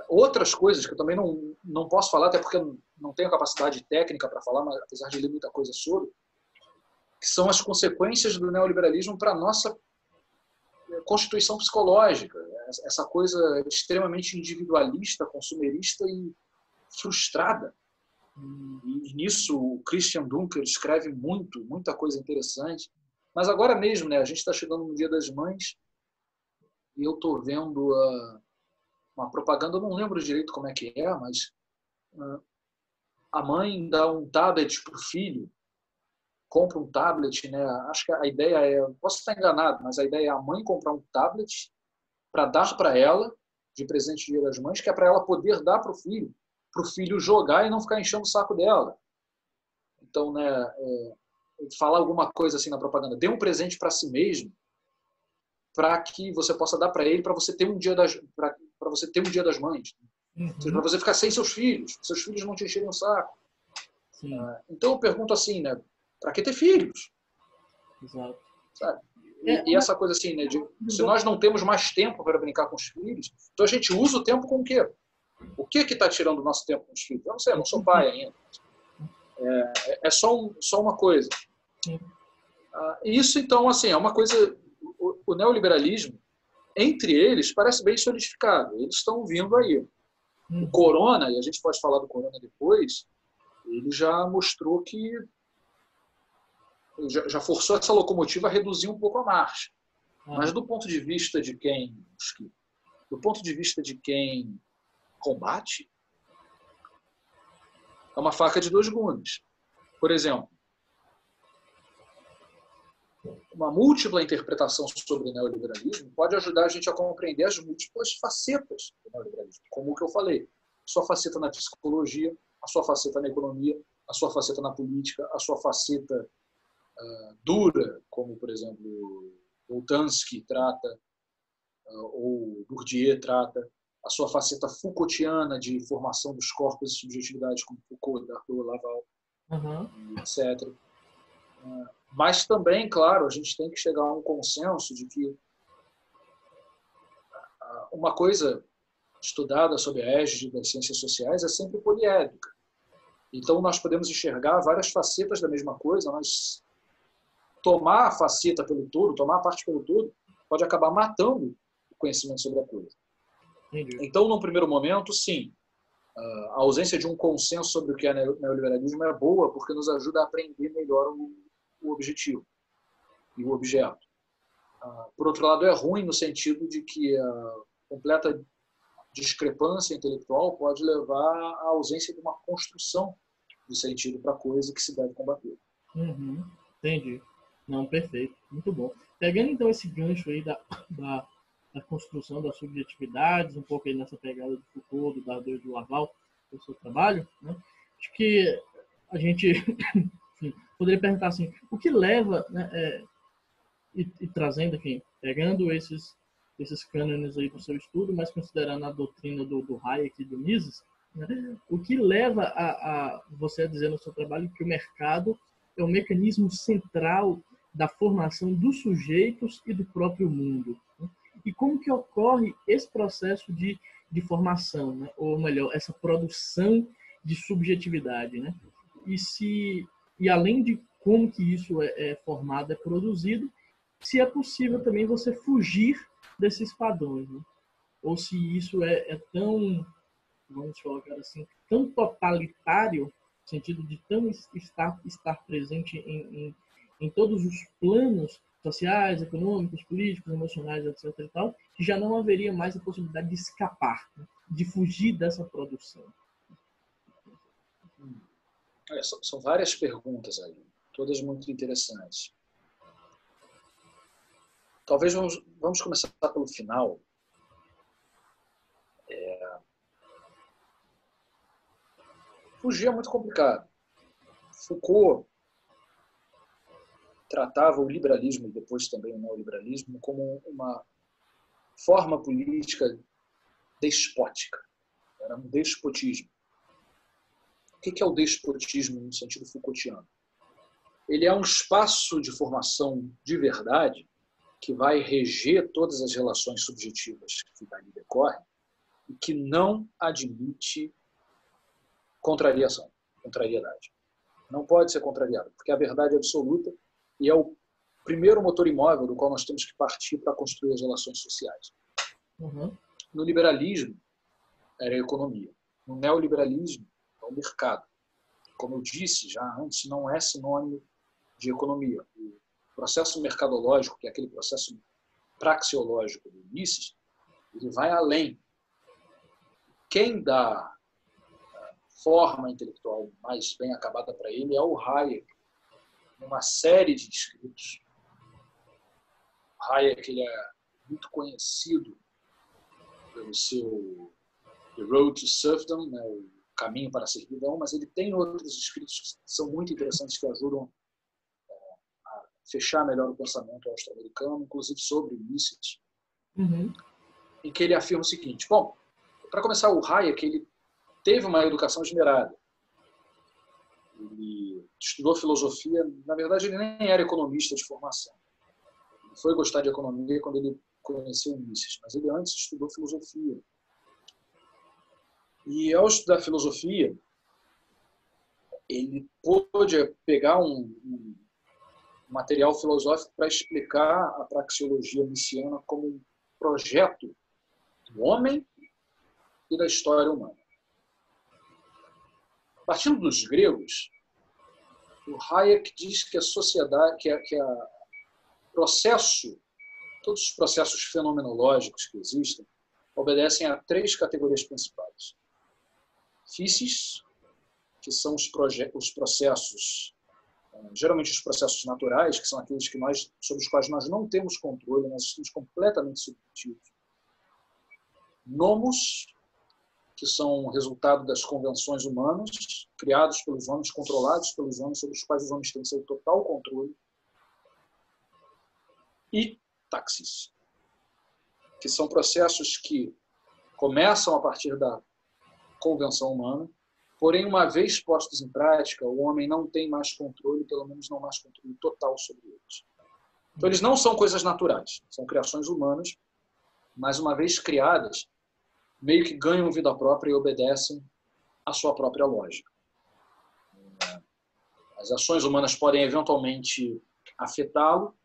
Outras coisas que eu também não posso falar, até porque eu não tenho capacidade técnica para falar, mas apesar de ler muita coisa sobre, que são as consequências do neoliberalismo para a nossa constituição psicológica. Essa coisa extremamente individualista, consumerista e frustrada. E nisso o Christian Dunker escreve muita coisa interessante. Mas agora mesmo, né, a gente está chegando no Dia das Mães e eu estou vendo uma propaganda, eu não lembro direito como é que é, mas a mãe dá um tablet para o filho, compra um tablet, né? Acho que a ideia posso estar enganado, mas a ideia é a mãe comprar um tablet para dar para ela, de presente de Dia das Mães, que é para ela poder dar para o filho jogar e não ficar enchendo o saco dela. Então, né, falar alguma coisa assim na propaganda, dê um presente para si mesmo, para que você possa dar para ele, para você ter um dia das Mães, para você ficar sem seus filhos não te encherem o saco. Então eu pergunto assim, né, para que ter filhos? Exato. Sabe? E essa coisa assim, né, se nós não temos mais tempo para brincar com os filhos, então a gente usa o tempo com o quê? O que está tirando o nosso tempo com os filhos? Eu não sei, eu não sou pai ainda. É só uma coisa. Isso, então, assim, é uma coisa... O neoliberalismo, entre eles, parece bem solidificado. Eles estão vindo aí. O Corona, e a gente pode falar do Corona depois, ele já mostrou que já forçou essa locomotiva a reduzir um pouco a marcha. Mas do ponto de vista de quem combate, é uma faca de dois gumes. Por exemplo, uma múltipla interpretação sobre o neoliberalismo pode ajudar a gente a compreender as múltiplas facetas do neoliberalismo. Como o que eu falei, a sua faceta na psicologia, a sua faceta na economia, a sua faceta na política, a sua faceta dura, como, por exemplo, Boltanski trata, ou Bourdieu trata, a sua faceta Foucaultiana de formação dos corpos e subjetividades, como Foucault, Darboux, Laval, etc. Mas também, claro, a gente tem que chegar a um consenso de que uma coisa estudada sob a égide das ciências sociais é sempre poliédrica. Então, nós podemos enxergar várias facetas da mesma coisa, mas tomar a faceta pelo todo, tomar a parte pelo todo, pode acabar matando o conhecimento sobre a coisa. Entendi. Então, num primeiro momento, sim, a ausência de um consenso sobre o que é neoliberalismo é boa, porque nos ajuda a aprender melhor o objetivo e o objeto. Por outro lado, é ruim no sentido de que a completa discrepância intelectual pode levar à ausência de uma construção de sentido para a coisa que se deve combater. Entendi. Não, perfeito. Muito bom. Pegando então esse gancho aí da da construção das subjetividades, um pouco aí nessa pegada do Foucault, do Dardot e do Laval, do seu trabalho, né? Acho que a gente enfim, poderia perguntar assim, o que leva, né, e trazendo, enfim, pegando esses cânones aí para o seu estudo, mas considerando a doutrina do Hayek e do Mises, né, o que leva a você a dizer no seu trabalho que o mercado é o mecanismo central da formação dos sujeitos e do próprio mundo, né? E como que ocorre esse processo de formação, né? Ou melhor, essa produção de subjetividade, né? E além de como que isso é formado, é produzido, se é possível também você fugir desses padrões, né? Ou se isso é tão, vamos colocar assim, tão totalitário, no sentido de tão estar presente em todos os planos sociais, econômicos, políticos, emocionais, etc. e tal, que já não haveria mais a possibilidade de escapar, né? De fugir dessa produção. São várias perguntas aí, todas muito interessantes. Talvez vamos começar pelo final. Fugir é muito complicado. Foucault tratava o liberalismo e depois também o neoliberalismo como uma forma política despótica. Era um despotismo. O que é o despotismo no sentido Foucaultiano? Ele é um espaço de formação de verdade que vai reger todas as relações subjetivas que dali decorrem e que não admite contrariedade. Não pode ser contrariado, porque a verdade é absoluta e é o primeiro motor imóvel do qual nós temos que partir para construir as relações sociais. Uhum. No liberalismo, era a economia. No neoliberalismo, é o mercado. Como eu disse já antes, não é sinônimo de economia. O processo mercadológico, que é aquele processo praxeológico do Mises, ele vai além. Quem dá forma intelectual mais bem acabada para ele é o Hayek, numa série de escritos. O Hayek ele é muito conhecido pelo seu The Road to Serfdom, né, o caminho para a servidão, mas ele tem outros escritos que são muito interessantes, que ajudam a fechar melhor o pensamento austro-americano, inclusive sobre Mises, em que ele afirma o seguinte: bom, para começar, o Hayek ele teve uma educação esmerada. Ele estudou filosofia, na verdade ele nem era economista de formação. Ele foi gostar de economia quando ele conheceu Mises, mas ele antes estudou filosofia. E ao estudar filosofia, ele pôde pegar um material filosófico para explicar a praxeologia missiana como um projeto do homem e da história humana. Partindo dos gregos, o Hayek diz que a sociedade, todos os processos fenomenológicos que existem, obedecem a 3 categorias principais. Physis, que são os processos, geralmente os processos naturais, que são aqueles sobre os quais nós não temos controle, nós estamos completamente subjetivos. Nomos, que são resultado das convenções humanas, criados pelos homens, controlados pelos homens, sobre os quais os homens têm seu total controle. E taxis, que são processos que começam a partir da convenção humana, porém, uma vez postos em prática, o homem não tem mais controle, pelo menos não mais controle total sobre eles. Então, eles não são coisas naturais, são criações humanas, mas uma vez criadas, meio que ganham vida própria e obedecem à sua própria lógica. As ações humanas podem eventualmente afetá-lo,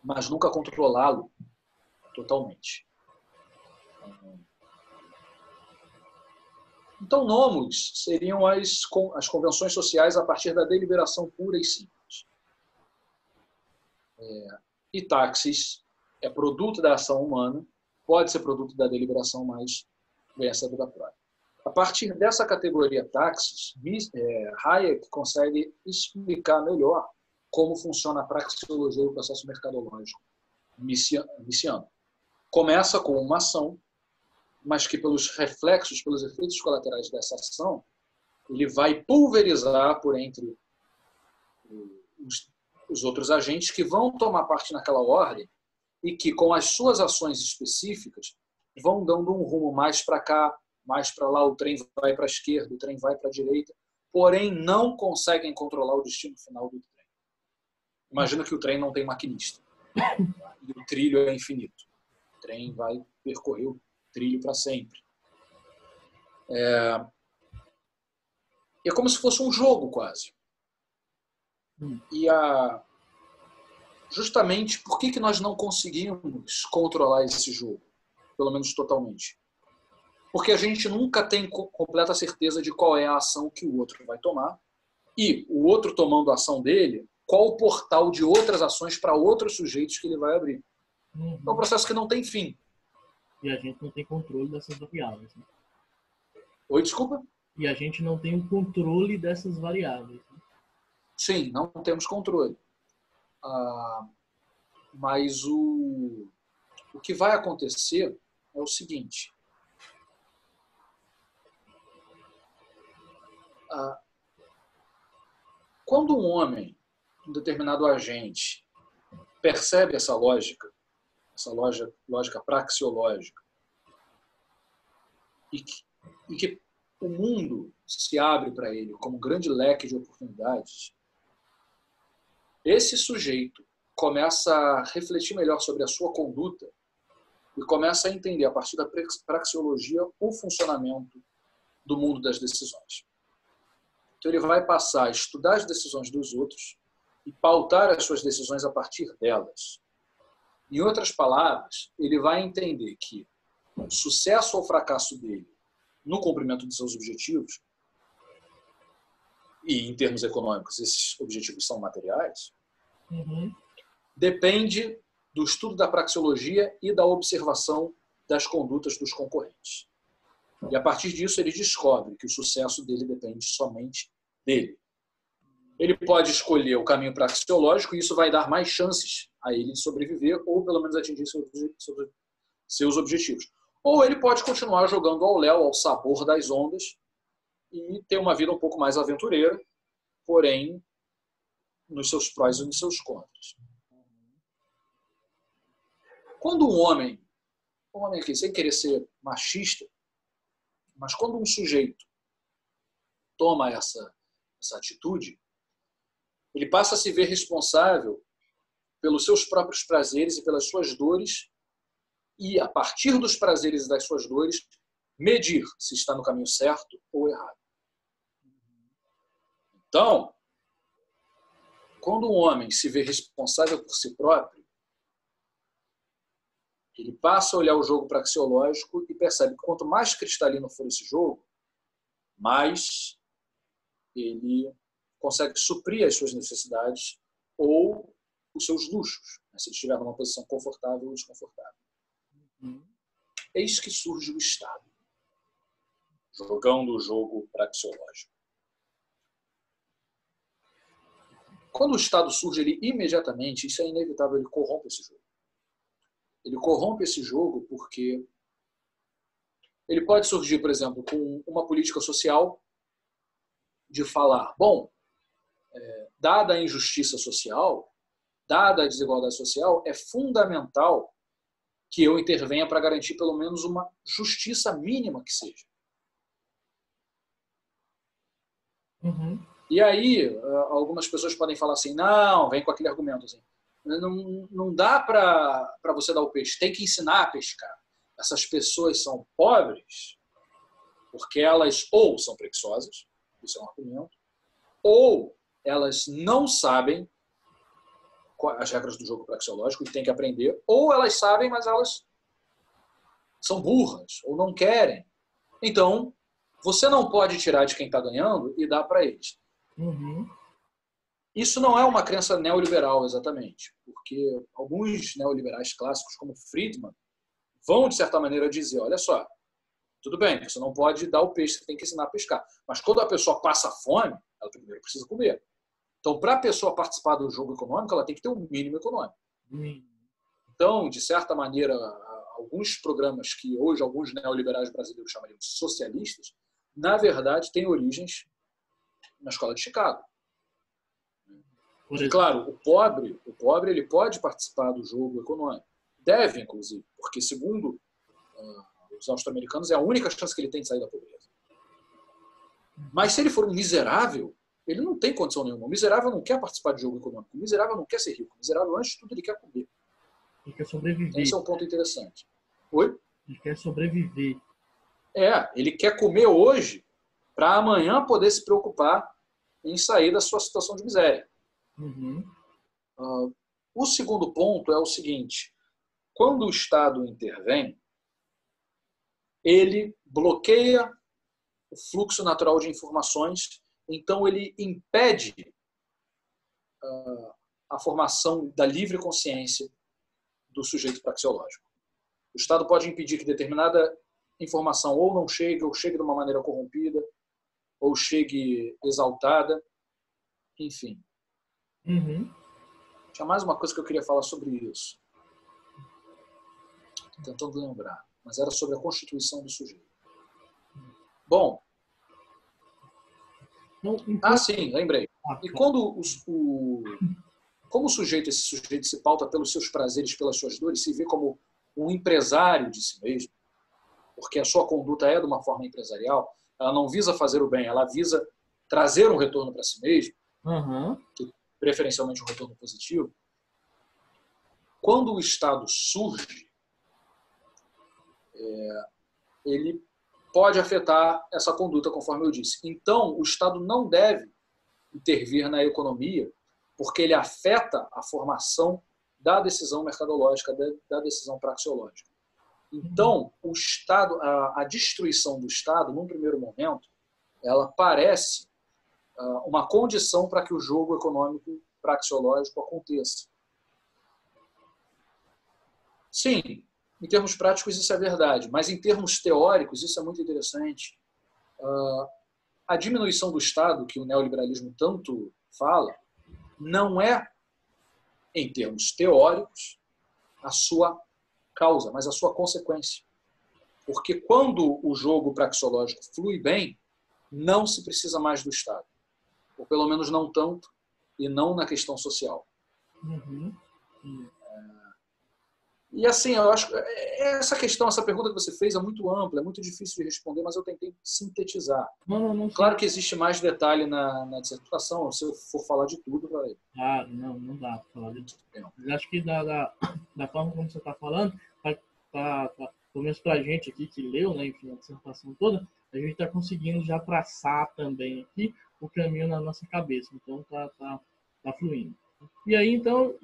mas nunca controlá-lo totalmente. Então, nomos seriam as convenções sociais a partir da deliberação pura e simples. E taxis é produto da ação humana, pode ser produto da deliberação, mas vem essa vida própria. A partir dessa categoria taxis, Hayek consegue explicar melhor como funciona a praxeologia e o processo mercadológico iniciando. Começa com uma ação, mas que pelos reflexos, pelos efeitos colaterais dessa ação, ele vai pulverizar por entre os outros agentes que vão tomar parte naquela ordem e que, com as suas ações específicas, vão dando um rumo mais para cá, mais para lá, o trem vai para a esquerda, o trem vai para a direita, porém não conseguem controlar o destino final do trem. Imagina que o trem não tem maquinista e o trilho é infinito. O trem vai percorrer o trilho para sempre. É como se fosse um jogo, quase. E justamente por que nós não conseguimos controlar esse jogo, pelo menos totalmente? Porque a gente nunca tem completa certeza de qual é a ação que o outro vai tomar e o outro tomando a ação dele, qual o portal de outras ações para outros sujeitos que ele vai abrir. É um processo que não tem fim. E a gente não tem controle dessas variáveis. Né? Oi, desculpa? E a gente não tem o controle dessas variáveis. Né? Sim, não temos controle. Mas o que vai acontecer é o seguinte. Quando um homem, um determinado agente, percebe essa lógica praxeológica, e que o mundo se abre para ele como um grande leque de oportunidades, esse sujeito começa a refletir melhor sobre a sua conduta e começa a entender, a partir da praxeologia, o funcionamento do mundo das decisões. Então ele vai passar a estudar as decisões dos outros e pautar as suas decisões a partir delas. Em outras palavras, ele vai entender que o sucesso ou fracasso dele no cumprimento de seus objetivos, e em termos econômicos esses objetivos são materiais, depende do estudo da praxeologia e da observação das condutas dos concorrentes. E a partir disso ele descobre que o sucesso dele depende somente dele. Ele pode escolher o caminho praxeológico e isso vai dar mais chances a ele de sobreviver ou pelo menos atingir seus objetivos. Ou ele pode continuar jogando ao léu, ao sabor das ondas e ter uma vida um pouco mais aventureira, porém nos seus prós e nos seus contras. Quando um homem aqui, sem querer ser machista, mas quando um sujeito toma essa atitude, ele passa a se ver responsável pelos seus próprios prazeres e pelas suas dores e, a partir dos prazeres e das suas dores, medir se está no caminho certo ou errado. Então, quando um homem se vê responsável por si próprio, ele passa a olhar o jogo praxeológico e percebe que quanto mais cristalino for esse jogo, mais ele consegue suprir as suas necessidades ou os seus luxos, se ele estiver numa posição confortável ou desconfortável. Eis que surge o Estado, jogando o jogo praxeológico. Quando o Estado surge, ele imediatamente, isso é inevitável, ele corrompe esse jogo. Ele corrompe esse jogo porque ele pode surgir, por exemplo, com uma política social de falar, bom, dada a injustiça social, dada a desigualdade social, é fundamental que eu intervenha para garantir pelo menos uma justiça mínima que seja. E aí, algumas pessoas podem falar assim, não, vem com aquele argumento assim, não dá para você dar o peixe, tem que ensinar a pescar. Essas pessoas são pobres porque elas ou são preguiçosas, isso é um argumento, ou elas não sabem as regras do jogo praxeológico e têm que aprender, ou elas sabem, mas elas são burras ou não querem. Então, você não pode tirar de quem está ganhando e dar para eles. Isso não é uma crença neoliberal, exatamente, porque alguns neoliberais clássicos, como Friedman, vão, de certa maneira, dizer, olha só, tudo bem, você não pode dar o peixe, você tem que ensinar a pescar. Mas quando a pessoa passa fome, ela primeiro precisa comer. Então, para a pessoa participar do jogo econômico, ela tem que ter um mínimo econômico. Então, de certa maneira, alguns programas que hoje alguns neoliberais brasileiros chamariam de socialistas, na verdade, têm origens na escola de Chicago. E, claro, o pobre ele pode participar do jogo econômico. Deve, inclusive, porque, segundo os norte-americanos, é a única chance que ele tem de sair da pobreza. Mas se ele for um miserável, ele não tem condição nenhuma. O miserável não quer participar de jogo econômico. O miserável não quer ser rico. O miserável, antes de tudo, ele quer comer. Ele quer sobreviver. Esse é um ponto interessante. Oi? Ele quer sobreviver. Ele quer comer hoje para amanhã poder se preocupar em sair da sua situação de miséria. Uhum. O segundo ponto é o seguinte: quando o Estado intervém, ele bloqueia o fluxo natural de informações, então ele impede a formação da livre consciência do sujeito praxeológico. O Estado pode impedir que determinada informação ou não chegue, ou chegue de uma maneira corrompida, ou chegue exaltada, enfim. Uhum. Tinha mais uma coisa que eu queria falar sobre isso. Estou tentando lembrar, mas era sobre a constituição do sujeito. Bom. Sim, lembrei. E quando como esse sujeito se pauta pelos seus prazeres, pelas suas dores, se vê como um empresário de si mesmo, porque a sua conduta é de uma forma empresarial, ela não visa fazer o bem, ela visa trazer um retorno para si mesmo, preferencialmente um retorno positivo. Quando o Estado surge, ele pode afetar essa conduta, conforme eu disse. Então, o Estado não deve intervir na economia, porque ele afeta a formação da decisão mercadológica, da decisão praxeológica. Então, o Estado, a destruição do Estado, num primeiro momento, ela parece uma condição para que o jogo econômico praxeológico aconteça. Sim, em termos práticos isso é verdade, mas em termos teóricos isso é muito interessante. A diminuição do Estado, que o neoliberalismo tanto fala, não é, em termos teóricos, a sua causa, mas a sua consequência. Porque quando o jogo praxeológico flui bem, não se precisa mais do Estado. Ou pelo menos não tanto, e não na questão social. E assim, eu acho que essa pergunta que você fez é muito ampla, é muito difícil de responder, mas eu tentei sintetizar. Claro que existe mais detalhe na dissertação, se eu for falar de tudo, vai. Não dá para falar de tudo. Mas acho que da forma como você está falando, pelo menos para a gente aqui que leu, né, enfim, a dissertação toda, a gente está conseguindo já traçar também aqui o caminho na nossa cabeça. Então, tá fluindo. E aí, então,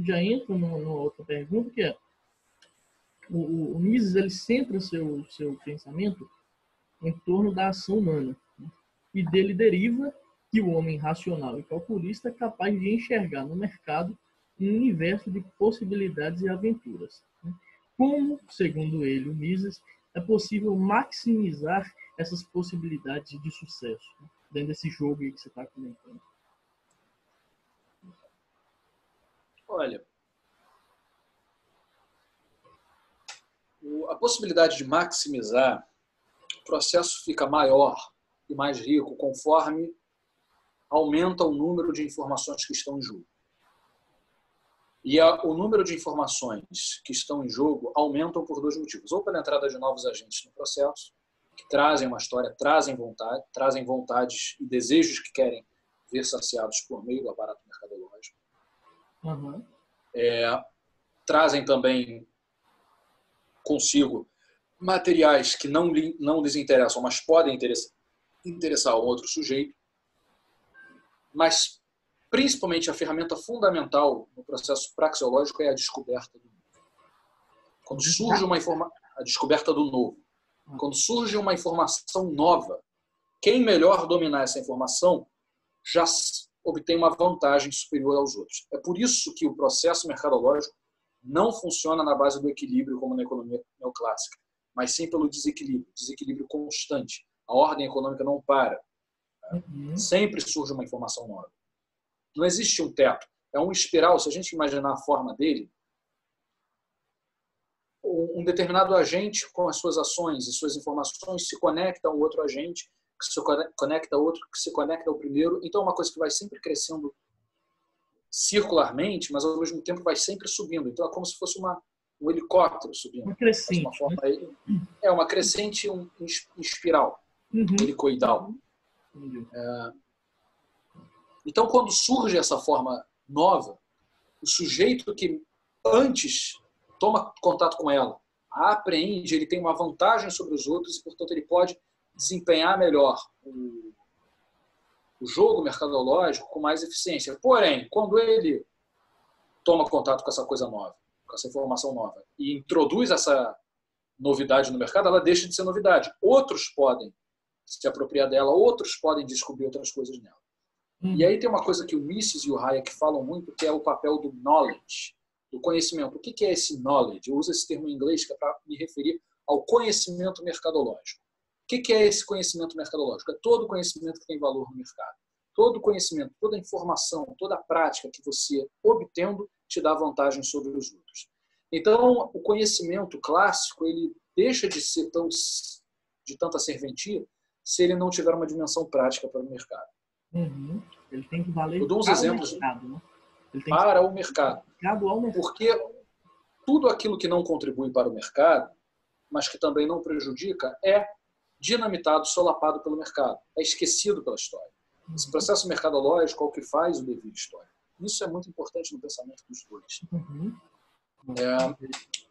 já entro numa outra pergunta, que é: o Mises, ele centra seu pensamento em torno da ação humana, né? E dele deriva que o homem racional e calculista é capaz de enxergar no mercado um universo de possibilidades e aventuras, né? Como, segundo ele, o Mises, é possível maximizar essas possibilidades de sucesso, né, dentro desse jogo aí que você está comentando? Olha, a possibilidade de maximizar, o processo fica maior e mais rico conforme aumenta o número de informações que estão em jogo. E o número de informações que estão em jogo aumentam por dois motivos. Ou pela entrada de novos agentes no processo, que trazem uma história, trazem vontades e desejos que querem ver saciados por meio do aparato mercadológico. Trazem também consigo materiais que não lhes interessam, mas podem interessar ao outro sujeito. Mas, principalmente, a ferramenta fundamental no processo praxeológico é a descoberta do novo. Quando surge a descoberta do novo. Quando surge uma informação nova, quem melhor dominar essa informação já obtém uma vantagem superior aos outros. É por isso que o processo mercadológico não funciona na base do equilíbrio como na economia neoclássica, mas sim pelo desequilíbrio constante. A ordem econômica não para. Sempre surge uma informação nova. Não existe um teto. É um espiral. Se a gente imaginar a forma dele, um determinado agente, com as suas ações e suas informações, se conecta a um outro agente, que se conecta a outro, que se conecta ao primeiro. Então, é uma coisa que vai sempre crescendo circularmente, mas ao mesmo tempo vai sempre subindo. Então, é como se fosse um helicóptero subindo. Uma crescente. É uma crescente em espiral, helicoidal. Então, quando surge essa forma nova, o sujeito que antes toma contato com ela, a apreende, ele tem uma vantagem sobre os outros e, portanto, ele pode desempenhar melhor o jogo mercadológico com mais eficiência. Porém, quando ele toma contato com essa coisa nova, com essa informação nova, e introduz essa novidade no mercado, ela deixa de ser novidade. Outros podem se apropriar dela, outros podem descobrir outras coisas nela. E aí tem uma coisa que o Mises e o Hayek falam muito, que é o papel do knowledge, do conhecimento. O que é esse knowledge? Eu uso esse termo em inglês que é para me referir ao conhecimento mercadológico. O que é esse conhecimento mercadológico? É todo conhecimento que tem valor no mercado. Todo conhecimento, toda informação, toda prática que você obtendo te dá vantagem sobre os outros. Então, o conhecimento clássico, ele deixa de ser de tanta serventia se ele não tiver uma dimensão prática para o mercado. Ele tem que valer Eu dou uns exemplos mercado, né? Ele tem para o mercado. Mercado. Porque tudo aquilo que não contribui para o mercado, mas que também não prejudica, é dinamitado, solapado pelo mercado. É esquecido pela história. Esse processo mercadológico é o que faz o devir histórico. Isso é muito importante no pensamento dos dois.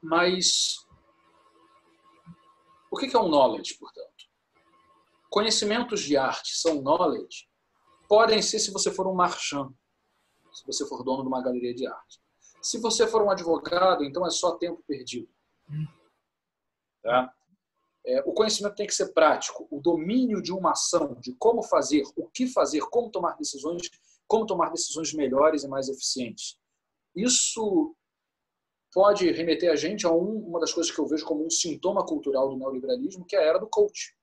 Mas o que é um knowledge, portanto? Conhecimentos de arte são knowledge? Podem ser se você for um marchand, se você for dono de uma galeria de arte. Se você for um advogado, então é só tempo perdido. Tá? O conhecimento tem que ser prático. O domínio de uma ação, de como fazer, o que fazer, como tomar decisões melhores e mais eficientes. Isso pode remeter a gente a uma das coisas que eu vejo como um sintoma cultural do neoliberalismo, que é a era do coach.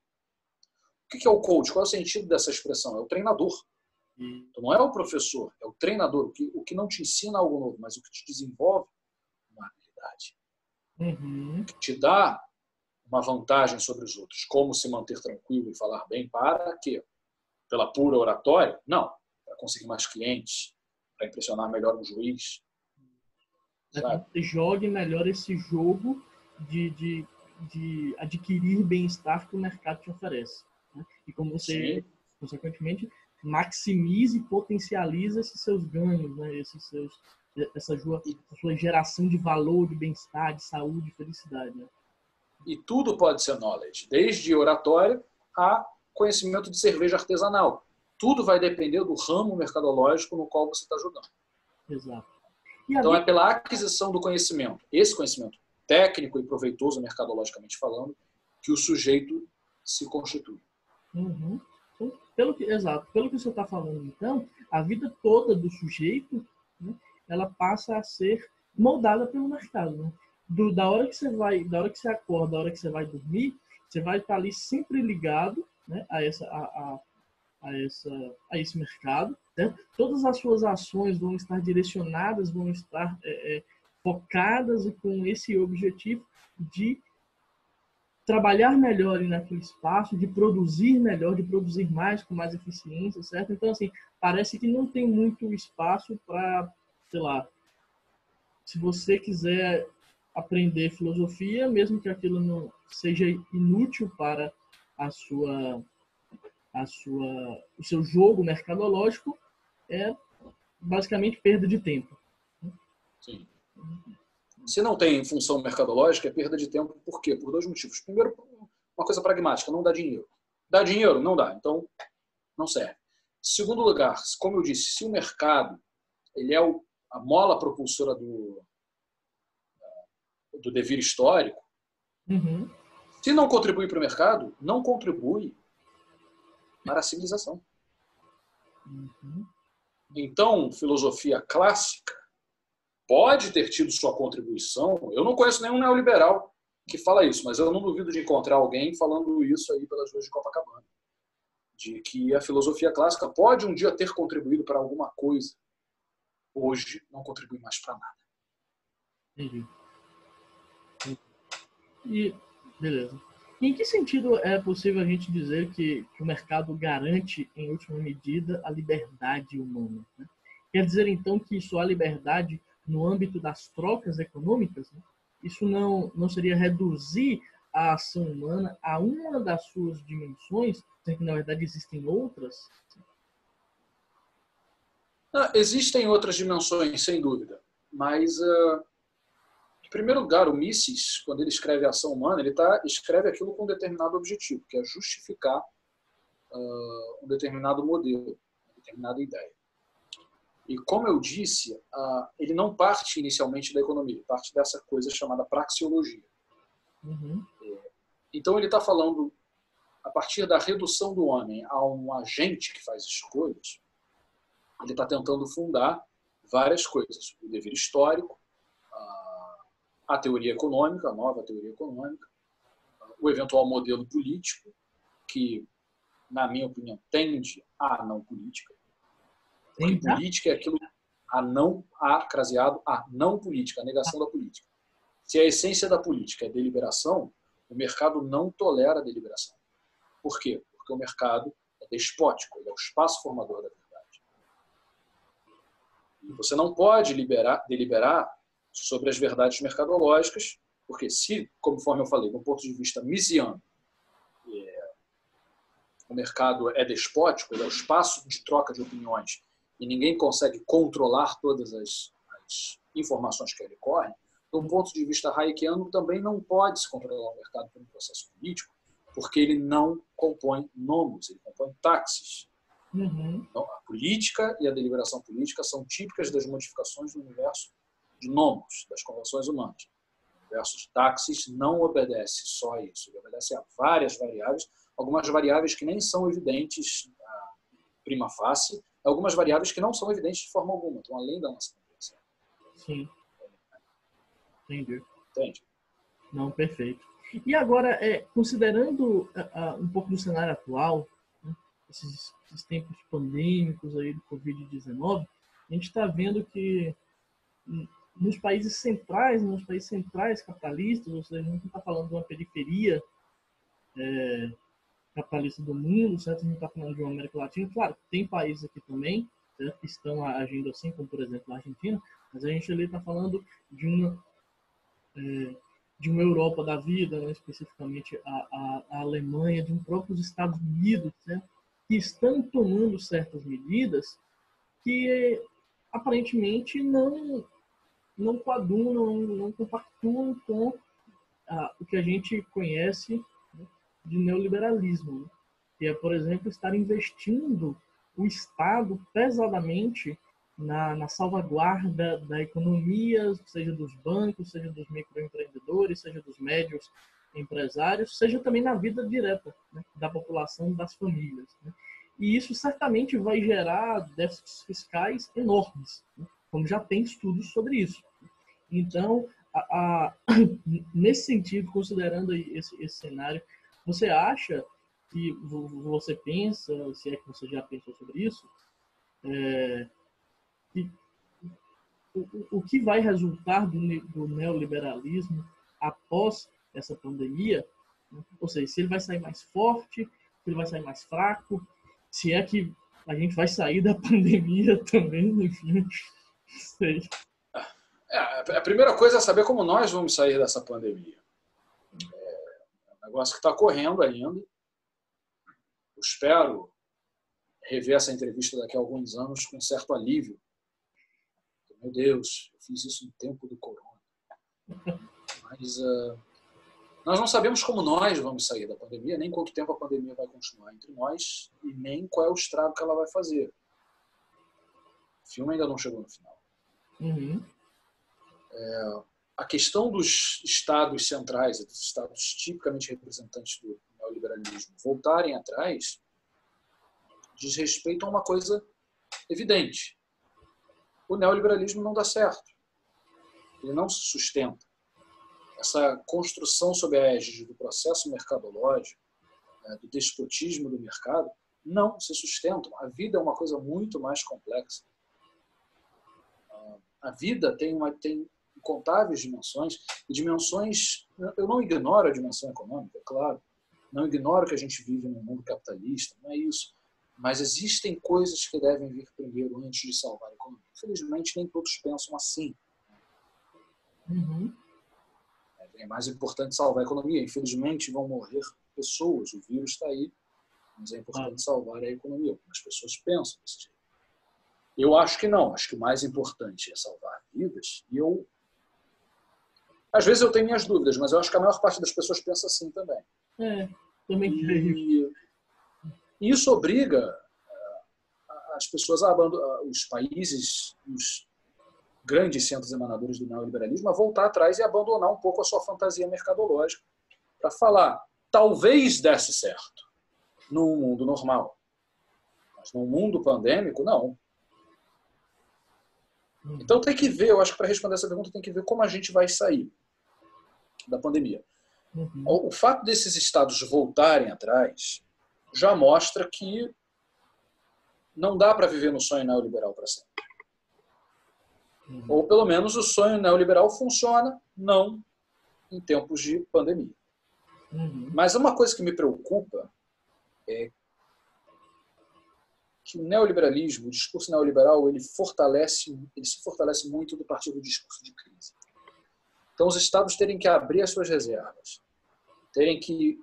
O que é o coach? Qual é o sentido dessa expressão? É o treinador. Então, não é o professor, é o treinador. O que não te ensina algo novo, mas o que te desenvolve uma habilidade. O que te dá uma vantagem sobre os outros. Como se manter tranquilo e falar bem para quê? Pela pura oratória? Não. Para conseguir mais clientes, para impressionar melhor um juiz. Para que você jogue melhor esse jogo de adquirir bem-estar que o mercado te oferece. Né? E como você, consequentemente, maximize e potencializa esses seus ganhos, né? Essa sua geração de valor, de bem-estar, de saúde, de felicidade. Né? E tudo pode ser knowledge, desde oratória a conhecimento de cerveja artesanal. Tudo vai depender do ramo mercadológico no qual você está jogando. Exato. Então é pela aquisição do conhecimento, esse conhecimento técnico e proveitoso mercadologicamente falando, que o sujeito se constitui. Então, pelo que você está falando, então, a vida toda do sujeito, né, ela passa a ser moldada pelo mercado. Né? Da hora que você acorda, da hora que você vai dormir, você vai estar ali sempre ligado, né, a esse mercado. Né? Todas as suas ações vão estar direcionadas, vão estar focadas e com esse objetivo de trabalhar melhor naquele espaço, de produzir melhor, de produzir mais, com mais eficiência, certo? Então, assim, parece que não tem muito espaço para, sei lá, se você quiser aprender filosofia, mesmo que aquilo não seja inútil para o seu jogo mercadológico, é basicamente perda de tempo. Sim. Se não tem função mercadológica, é perda de tempo. Por quê? Por dois motivos. Primeiro, uma coisa pragmática, não dá dinheiro. Dá dinheiro? Não dá. Então, não serve. Segundo lugar, como eu disse, se o mercado ele é a mola propulsora do devir histórico, se não contribui para o mercado, não contribui para a civilização. Então, filosofia clássica pode ter tido sua contribuição. Eu não conheço nenhum neoliberal que fala isso, mas eu não duvido de encontrar alguém falando isso aí pelas ruas de Copacabana. De que a filosofia clássica pode um dia ter contribuído para alguma coisa. Hoje não contribui mais para nada. E, beleza. Em que sentido é possível a gente dizer que o mercado garante, em última medida, a liberdade humana? Né? Quer dizer, então, que só há liberdade no âmbito das trocas econômicas? Né? Isso não seria reduzir a ação humana a uma das suas dimensões, sendo que, na verdade, existem outras? Existem outras dimensões, sem dúvida, mas em primeiro lugar, o Mises, quando ele escreve a ação humana, ele escreve aquilo com um determinado objetivo, que é justificar um determinado modelo, uma determinada ideia. E como eu disse, ele não parte inicialmente da economia, ele parte dessa coisa chamada praxeologia. Uhum. Então ele está falando, a partir da redução do homem a um agente que faz escolhas, ele está tentando fundar várias coisas. O dever histórico, a teoria econômica, a nova teoria econômica, o eventual modelo político, que, na minha opinião, tende à não política. Porque política é aquilo craseado a não política, a negação da política. Se a essência da política é deliberação, o mercado não tolera a deliberação. Por quê? Porque o mercado é despótico, ele é o espaço formador da verdade. E você não pode deliberar sobre as verdades mercadológicas, porque se, conforme eu falei, do ponto de vista misiano, o mercado é despótico, ele é o espaço de troca de opiniões e ninguém consegue controlar todas as informações que ele corre, do ponto de vista hayekiano também não pode se controlar o mercado por um processo político, porque ele não compõe nomos, ele compõe táxis. Uhum. Então, a política e a deliberação política são típicas das modificações do universo de nomos, das convenções humanas. O universo de táxis não obedece só a isso, ele obedece a várias variáveis, algumas variáveis que nem são evidentes prima facie, algumas variáveis que não são evidentes de forma alguma, estão além da nossa compreensão. Sim. Entendi. Entende? Não, perfeito. E agora, considerando um pouco do cenário atual, né, esses tempos pandêmicos aí do Covid-19, a gente está vendo que nos países centrais capitalistas, ou seja, a gente não está falando de uma periferia capitalista do mundo, certo? A gente está falando de uma América Latina. Claro, tem países aqui também, certo? Que estão agindo assim, como por exemplo a Argentina, mas a gente ali está falando de uma Europa da vida, né? Especificamente a Alemanha, de um próprios Estados Unidos, certo? Que estão tomando certas medidas que aparentemente não coadunam, não compactuam com o que a gente conhece, né, de neoliberalismo, né? Que é, por exemplo, estar investindo o Estado pesadamente na salvaguarda da economia, seja dos bancos, seja dos microempreendedores, seja dos médios empresários, seja também na vida direta, né, da população, das famílias. Né? E isso certamente vai gerar déficits fiscais enormes, né? Como já tem estudos sobre isso. Então, nesse sentido, considerando esse cenário, você acha que você pensa, se é que você já pensou sobre isso, que o que vai resultar do neoliberalismo após essa pandemia, né? Ou seja, se ele vai sair mais forte, se ele vai sair mais fraco, se é que a gente vai sair da pandemia também, enfim, não sei. A primeira coisa é saber como nós vamos sair dessa pandemia. É um negócio que está correndo ainda. Eu espero rever essa entrevista daqui a alguns anos com certo alívio. Meu Deus, eu fiz isso no tempo do corona. Mas nós não sabemos como nós vamos sair da pandemia, nem quanto tempo a pandemia vai continuar entre nós e nem qual é o estrago que ela vai fazer. O filme ainda não chegou no final. Uhum. A questão dos estados centrais, dos estados tipicamente representantes do neoliberalismo, voltarem atrás, diz respeito a uma coisa evidente. O neoliberalismo não dá certo. Ele não se sustenta. Essa construção sob a égide do processo mercadológico, do despotismo do mercado, não se sustentam. A vida é uma coisa muito mais complexa. A vida tem incontáveis dimensões, e dimensões, eu não ignoro a dimensão econômica, claro, não ignoro que a gente vive num mundo capitalista, não é isso, mas existem coisas que devem vir primeiro antes de salvar a economia. Infelizmente, nem todos pensam assim. Uhum. É mais importante salvar a economia. Infelizmente, vão morrer pessoas, o vírus está aí, mas é importante salvar a economia. As pessoas pensam desse jeito. Eu acho que não. Acho que o mais importante é salvar vidas. E às vezes eu tenho minhas dúvidas, mas eu acho que a maior parte das pessoas pensa assim também. Também creio. E isso obriga as pessoas a abandonar os países, os grandes centros emanadores do neoliberalismo, a voltar atrás e abandonar um pouco a sua fantasia mercadológica para falar, talvez desse certo num mundo normal, mas num mundo pandêmico, não. Então tem que ver, eu acho que para responder essa pergunta tem que ver como a gente vai sair da pandemia. O fato desses estados voltarem atrás já mostra que não dá para viver no sonho neoliberal para sempre. Ou pelo menos o sonho neoliberal funciona não em tempos de pandemia. Mas uma coisa que me preocupa é que o neoliberalismo, o discurso neoliberal, ele se fortalece muito do partir do discurso de crise. Então os estados terem que abrir as suas reservas, terem que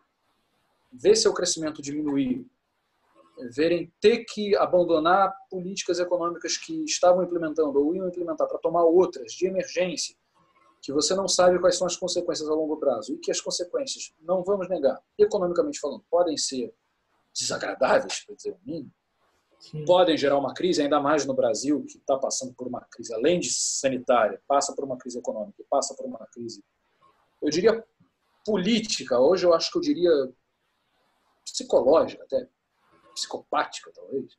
ver seu crescimento diminuir, ter que abandonar políticas econômicas que estavam implementando ou iam implementar para tomar outras de emergência, que você não sabe quais são as consequências a longo prazo e que as consequências, não vamos negar, economicamente falando, podem ser desagradáveis, para dizer o mínimo, podem gerar uma crise, ainda mais no Brasil, que está passando por uma crise, além de sanitária, passa por uma crise econômica, passa por uma crise, eu diria, política, hoje eu acho que eu diria psicológica até, psicopática talvez,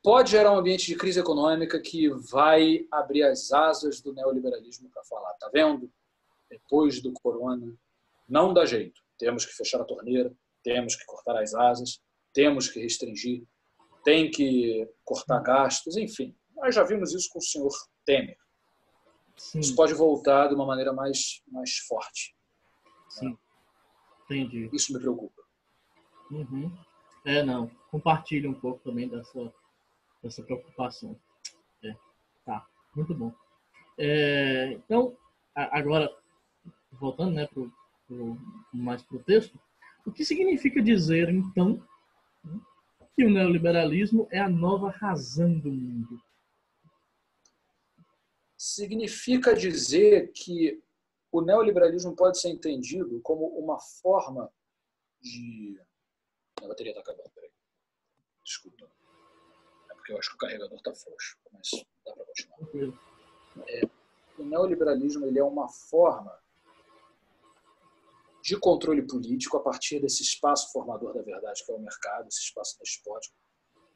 pode gerar um ambiente de crise econômica que vai abrir as asas do neoliberalismo para falar, tá vendo? Depois do corona, não dá jeito, temos que fechar a torneira, temos que cortar as asas, temos que restringir, tem que cortar gastos, enfim. Nós já vimos isso com o senhor Temer. Sim. Isso pode voltar de uma maneira mais forte. Sim, entendi. Isso me preocupa. Não, compartilho um pouco também dessa preocupação. Tá, muito bom. Então, agora, voltando, né, mais para o texto, o que significa dizer, então, que o neoliberalismo é a nova razão do mundo? Significa dizer que o neoliberalismo pode ser entendido como uma forma de... A bateria está acabando, peraí. Desculpa. É porque eu acho que o carregador está frouxo, mas dá para continuar. O neoliberalismo ele é uma forma de controle político a partir desse espaço formador da verdade, que é o mercado, esse espaço despótico,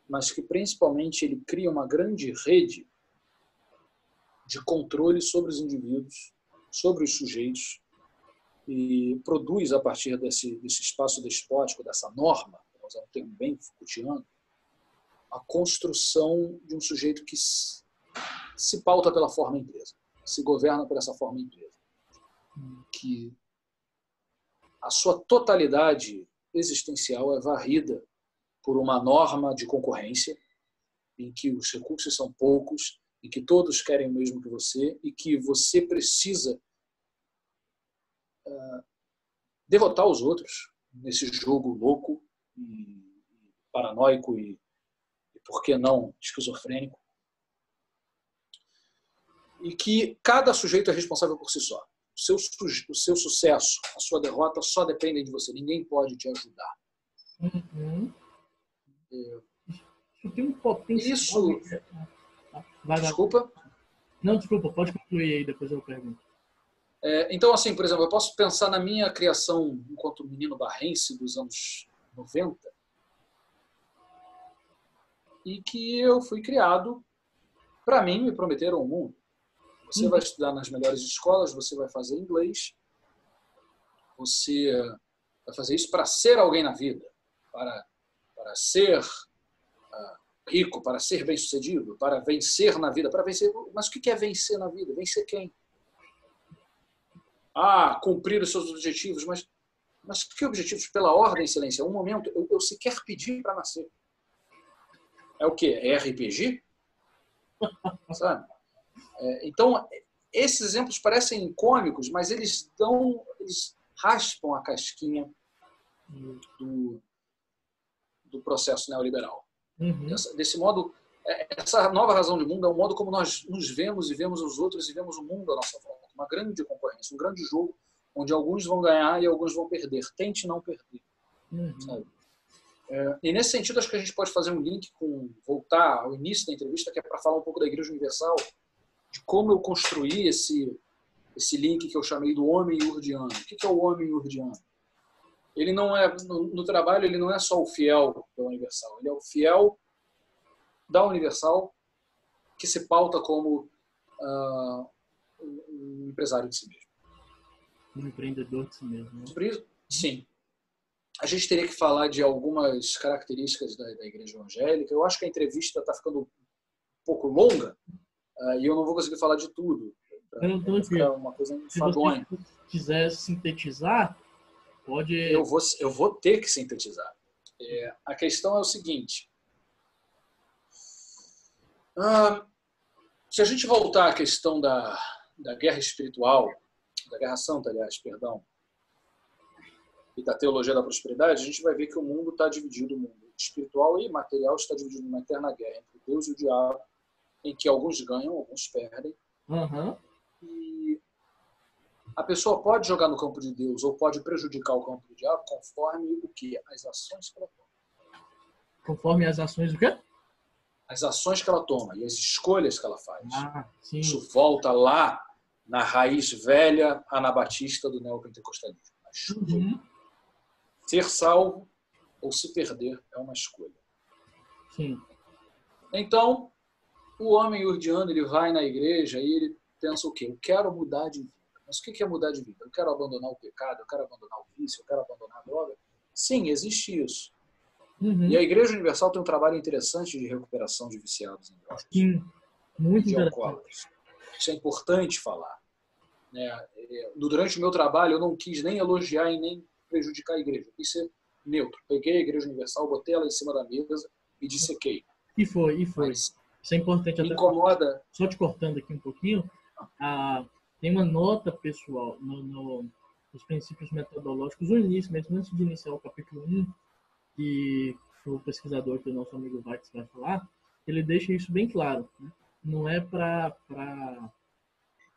mas que principalmente ele cria uma grande rede de controle sobre os indivíduos, sobre os sujeitos, e produz a partir desse espaço despótico, dessa norma, para usar um termo bem Foucaultiano, a construção de um sujeito que se pauta pela forma empresa, se governa por essa forma empresa, que a sua totalidade existencial é varrida por uma norma de concorrência em que os recursos são poucos, em que todos querem o mesmo que você e que você precisa derrotar os outros nesse jogo louco e paranoico e, por que não, esquizofrênico. E que cada sujeito é responsável por si só. O seu sucesso, a sua derrota só dependem de você. Ninguém pode te ajudar. Isso tem um potencial. Desculpa? Não, desculpa, pode concluir aí, depois eu pergunto. Então, assim, por exemplo, eu posso pensar na minha criação enquanto menino barrense dos anos 90 e que eu fui criado, para mim, me prometeram o mundo. Você vai estudar nas melhores escolas, você vai fazer inglês, você vai fazer isso para ser alguém na vida, para ser rico, para ser bem-sucedido, para vencer na vida, para vencer. Mas o que é vencer na vida? Vencer quem? Ah, cumprir os seus objetivos, mas que objetivos? Pela ordem, excelência. Um momento, eu sequer pedi para nascer. É o quê? É RPG? Sabe? Então, esses exemplos parecem cômicos, mas eles raspam a casquinha do processo neoliberal. Uhum. Desse modo, essa nova razão de mundo é o modo como nós nos vemos e vemos os outros e vemos o mundo à nossa volta. Uma grande concorrência, um grande jogo onde alguns vão ganhar e alguns vão perder. Tente não perder. Uhum. Sabe? E nesse sentido, acho que a gente pode fazer um link voltar ao início da entrevista, que é para falar um pouco da Igreja Universal, de como eu construí esse link que eu chamei do homem urdiano. O que é o homem urdiano? Ele não é, no trabalho, ele não é só o fiel da Universal, ele é o fiel da Universal que se pauta como um empresário de si mesmo. Um empreendedor de si mesmo. Né? Sobre isso, sim. A gente teria que falar de algumas características da Igreja Evangélica. Eu acho que a entrevista está ficando um pouco longa e eu não vou conseguir falar de tudo. Então, ficar uma coisa enfadonha. Se você quiser sintetizar, pode... Eu vou ter que sintetizar. A questão é o seguinte. Se a gente voltar à questão da guerra espiritual, da guerra santa, aliás, perdão, e da teologia da prosperidade, a gente vai ver que o mundo está dividido, o mundo espiritual e material está dividido numa eterna guerra entre Deus e o diabo, em que alguns ganham, alguns perdem. Uhum. E a pessoa pode jogar no campo de Deus ou pode prejudicar o campo do diabo conforme o quê? As ações que ela toma. Conforme as ações do quê? As ações que ela toma e as escolhas que ela faz. Sim. Isso volta lá na raiz velha anabatista do neopentecostalismo. Uhum. Ser salvo ou se perder é uma escolha. Sim. Então, o homem urdiano, ele vai na igreja e ele pensa o quê? Eu quero mudar de vida. Mas o que é mudar de vida? Eu quero abandonar o pecado, eu quero abandonar o vício, eu quero abandonar a droga. Sim, existe isso. Uhum. E a Igreja Universal tem um trabalho interessante de recuperação de viciados em drogas. Sim, muito de interessante. alcoólatras. Isso é importante falar. Durante o meu trabalho, eu não quis nem elogiar e nem prejudicar a igreja. Eu quis ser neutro. Peguei a Igreja Universal, botei ela em cima da mesa e dissequei. E foi. Mas isso é importante. me Até incomoda. Só te cortando aqui um pouquinho, tem uma nota pessoal nos princípios metodológicos, no início, mesmo antes de iniciar o capítulo 1, que o pesquisador, que o nosso amigo Vax vai falar, ele deixa isso bem claro. Né? Não é para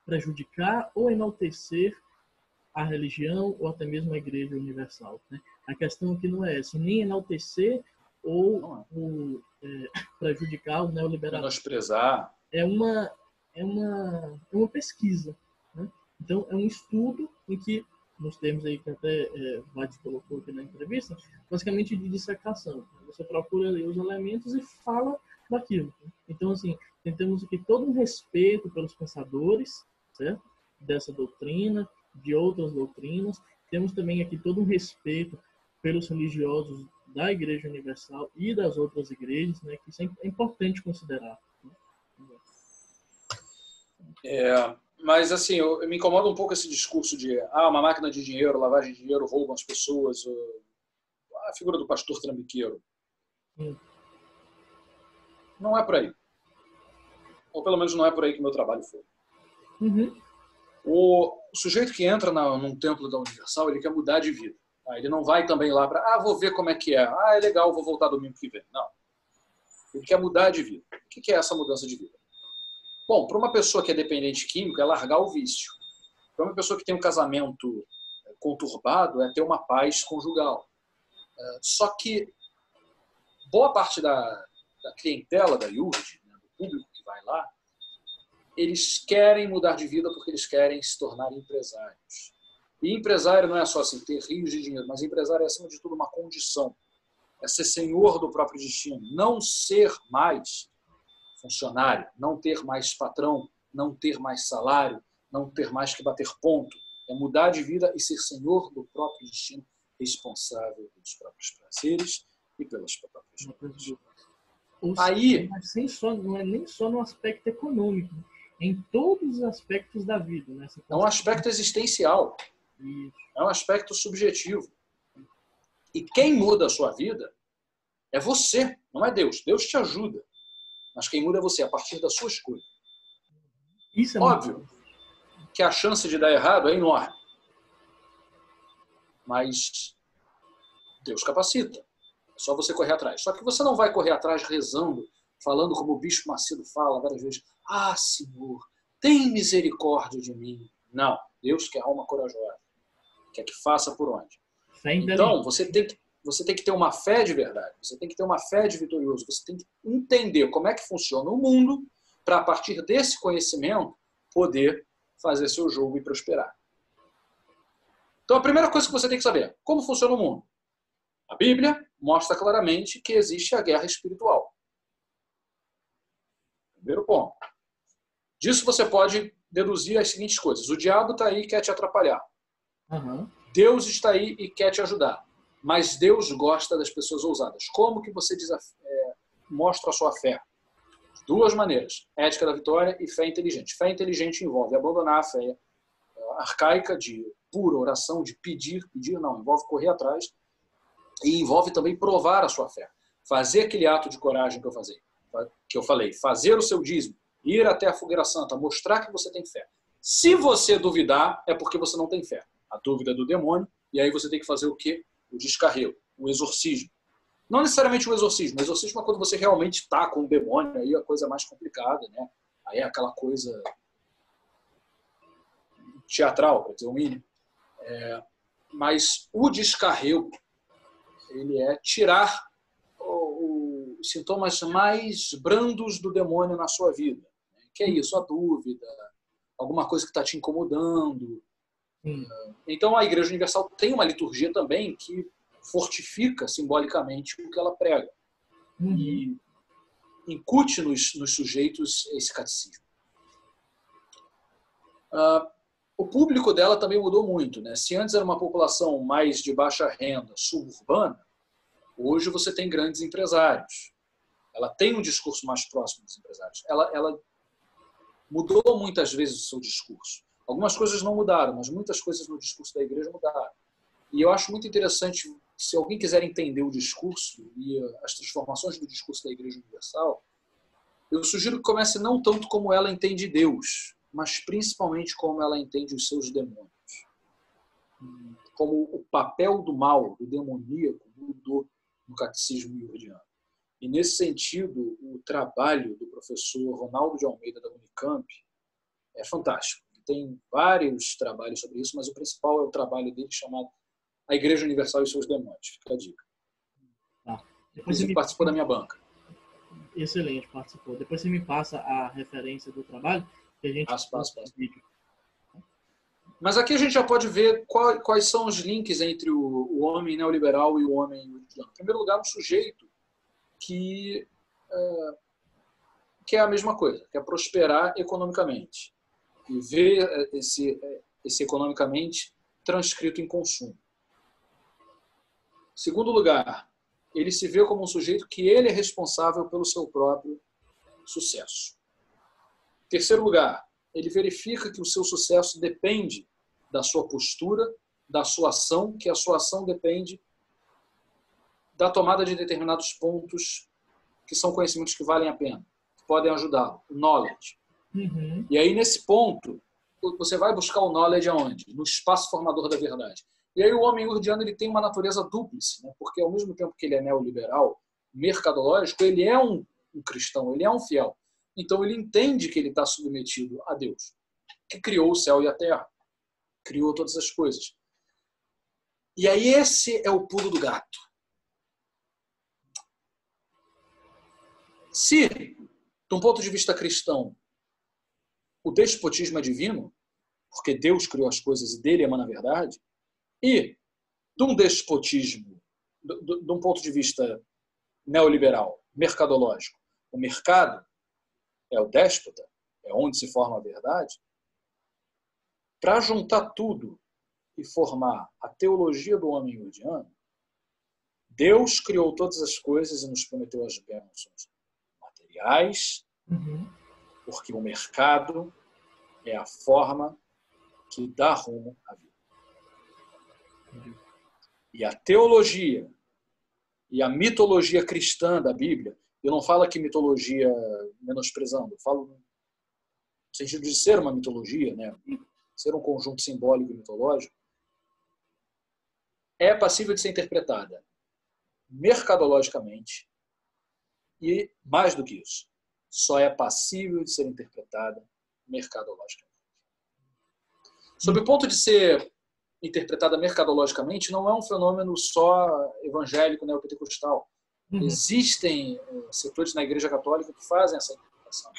prejudicar ou enaltecer a religião ou até mesmo a Igreja Universal. Né? A questão aqui não é essa, nem enaltecer ou prejudicar o neoliberalismo. Menosprezar. É uma pesquisa. Né? Então, é um estudo em que, nos termos aí que até Vades colocou aqui na entrevista, basicamente de dissecação. Você procura ali os elementos e fala daquilo. Então, assim, temos aqui todo um respeito pelos pensadores, certo? Dessa doutrina, de outras doutrinas. Temos também aqui todo um respeito pelos religiosos da Igreja Universal e das outras igrejas, né? Que isso é importante considerar. Mas, assim, me incomoda um pouco esse discurso de uma máquina de dinheiro, lavagem de dinheiro, roubam as pessoas, a figura do pastor trambiqueiro. Não é por aí. Ou, pelo menos, não é por aí que o meu trabalho foi. Uhum. O sujeito que entra num templo da Universal, ele quer mudar de vida. Ele não vai também lá para, vou ver como é que é. É legal, vou voltar domingo que vem. Não. Ele quer mudar de vida. O que é essa mudança de vida? Bom, para uma pessoa que é dependente químico, é largar o vício. Para uma pessoa que tem um casamento conturbado, é ter uma paz conjugal. Só que boa parte da clientela da IURD, né, do público que vai lá, eles querem mudar de vida porque eles querem se tornar empresários. E empresário não é só assim, ter rios de dinheiro, mas empresário é, acima de tudo, uma condição. É ser senhor do próprio destino. Não ser mais funcionário, não ter mais patrão, não ter mais salário, não ter mais que bater ponto. É mudar de vida e ser senhor do próprio destino, responsável pelos próprios prazeres e pelas próprias coisas. Ou seja, Aí, não é nem só no aspecto econômico, em todos os aspectos da vida. Né? é um aspecto existencial, Isso. é um aspecto subjetivo. E quem muda a sua vida é você, não é Deus. Deus te ajuda. Mas quem muda é você, a partir da sua escolha. Isso é Óbvio muito... que a chance de dar errado é enorme. Mas Deus capacita. É só você correr atrás. Só que você não vai correr atrás rezando, falando como o Bispo Macedo fala várias vezes. Ah, Senhor, tem misericórdia de mim. Não. Deus quer alma corajosa. Quer que faça por onde? Então, você tem que ter uma fé de verdade. Você tem que ter uma fé de vitorioso. Você tem que entender como é que funciona o mundo para, a partir desse conhecimento, poder fazer seu jogo e prosperar. Então, a primeira coisa que você tem que saber, como funciona o mundo? A Bíblia mostra claramente que existe a guerra espiritual. Primeiro ponto. Disso você pode deduzir as seguintes coisas. O diabo está aí e quer te atrapalhar. Uhum. Deus está aí e quer te ajudar. Mas Deus gosta das pessoas ousadas. Como que você mostra a sua fé? De duas maneiras. Ética da vitória e fé inteligente. Fé inteligente envolve abandonar a fé arcaica de pura oração, de pedir não, envolve correr atrás e envolve também provar a sua fé. Fazer aquele ato de coragem que eu falei, fazer o seu dízimo, ir até a fogueira santa, mostrar que você tem fé. Se você duvidar, é porque você não tem fé. A dúvida é do demônio, e aí você tem que fazer o quê? O descarrego, o exorcismo. Não necessariamente o exorcismo. O exorcismo é quando você realmente está com o demônio, aí a coisa é mais complicada, né? Aí é aquela coisa teatral, para dizer o mínimo. Mas o descarrego, ele é tirar os sintomas mais brandos do demônio na sua vida. Que é isso? A dúvida, alguma coisa que está te incomodando. Então, a Igreja Universal tem uma liturgia também que fortifica simbolicamente o que ela prega. E incute nos sujeitos esse catecismo. O público dela também mudou muito. Né? Se antes era uma população mais de baixa renda, suburbana, hoje você tem grandes empresários. Ela tem um discurso mais próximo dos empresários. Ela mudou muitas vezes o seu discurso. Algumas coisas não mudaram, mas muitas coisas no discurso da igreja mudaram. E eu acho muito interessante, se alguém quiser entender o discurso e as transformações do discurso da Igreja Universal, eu sugiro que comece não tanto como ela entende Deus, mas principalmente como ela entende os seus demônios. Como o papel do mal, do demoníaco, mudou no catecismo iordiano. E, nesse sentido, o trabalho do professor Ronaldo de Almeida, da Unicamp, é fantástico. Tem vários trabalhos sobre isso, mas o principal é o trabalho dele chamado A Igreja Universal e seus Demônios. Fica a dica. Tá. Inclusive, participou da minha banca. Excelente, participou. Depois você me passa a referência do trabalho que a gente passa. Mas aqui a gente já pode ver quais são os links entre o homem neoliberal e o homem iordiano. Em primeiro lugar, um sujeito que é a mesma coisa, que é prosperar economicamente e ver esse economicamente transcrito em consumo. Segundo lugar, ele se vê como um sujeito que ele é responsável pelo seu próprio sucesso. Terceiro lugar, ele verifica que o seu sucesso depende da sua postura, da sua ação, que a sua ação depende da tomada de determinados pontos que são conhecimentos que valem a pena, que podem ajudá-lo, o knowledge. E aí, nesse ponto, você vai buscar o knowledge aonde? No espaço formador da verdade. E aí o homem iordiano ele tem uma natureza dúplice, né? Porque ao mesmo tempo que ele é neoliberal, mercadológico, ele é um cristão, ele é um fiel. Então ele entende que ele está submetido a Deus, que criou o céu e a terra, criou todas as coisas. E aí esse é o pulo do gato. Se, de um ponto de vista cristão, o despotismo é divino, porque Deus criou as coisas e dele emana a verdade, e de um despotismo, de um ponto de vista neoliberal, mercadológico, o mercado é o déspota, é onde se forma a verdade, para juntar tudo e formar a teologia do homem iordiano, Deus criou todas as coisas e nos prometeu as bênçãos. materiais, porque o mercado é a forma que dá rumo à vida. E a teologia e a mitologia cristã da Bíblia, eu não falo aqui mitologia menosprezando, eu falo no sentido de ser uma mitologia, né? Ser um conjunto simbólico e mitológico, é passível de ser interpretada mercadologicamente e, mais do que isso, só é passível de ser interpretada mercadologicamente. Sob o ponto de ser interpretada mercadologicamente, não é um fenômeno só evangélico, neopentecostal. Existem setores na Igreja Católica que fazem essa interpretação.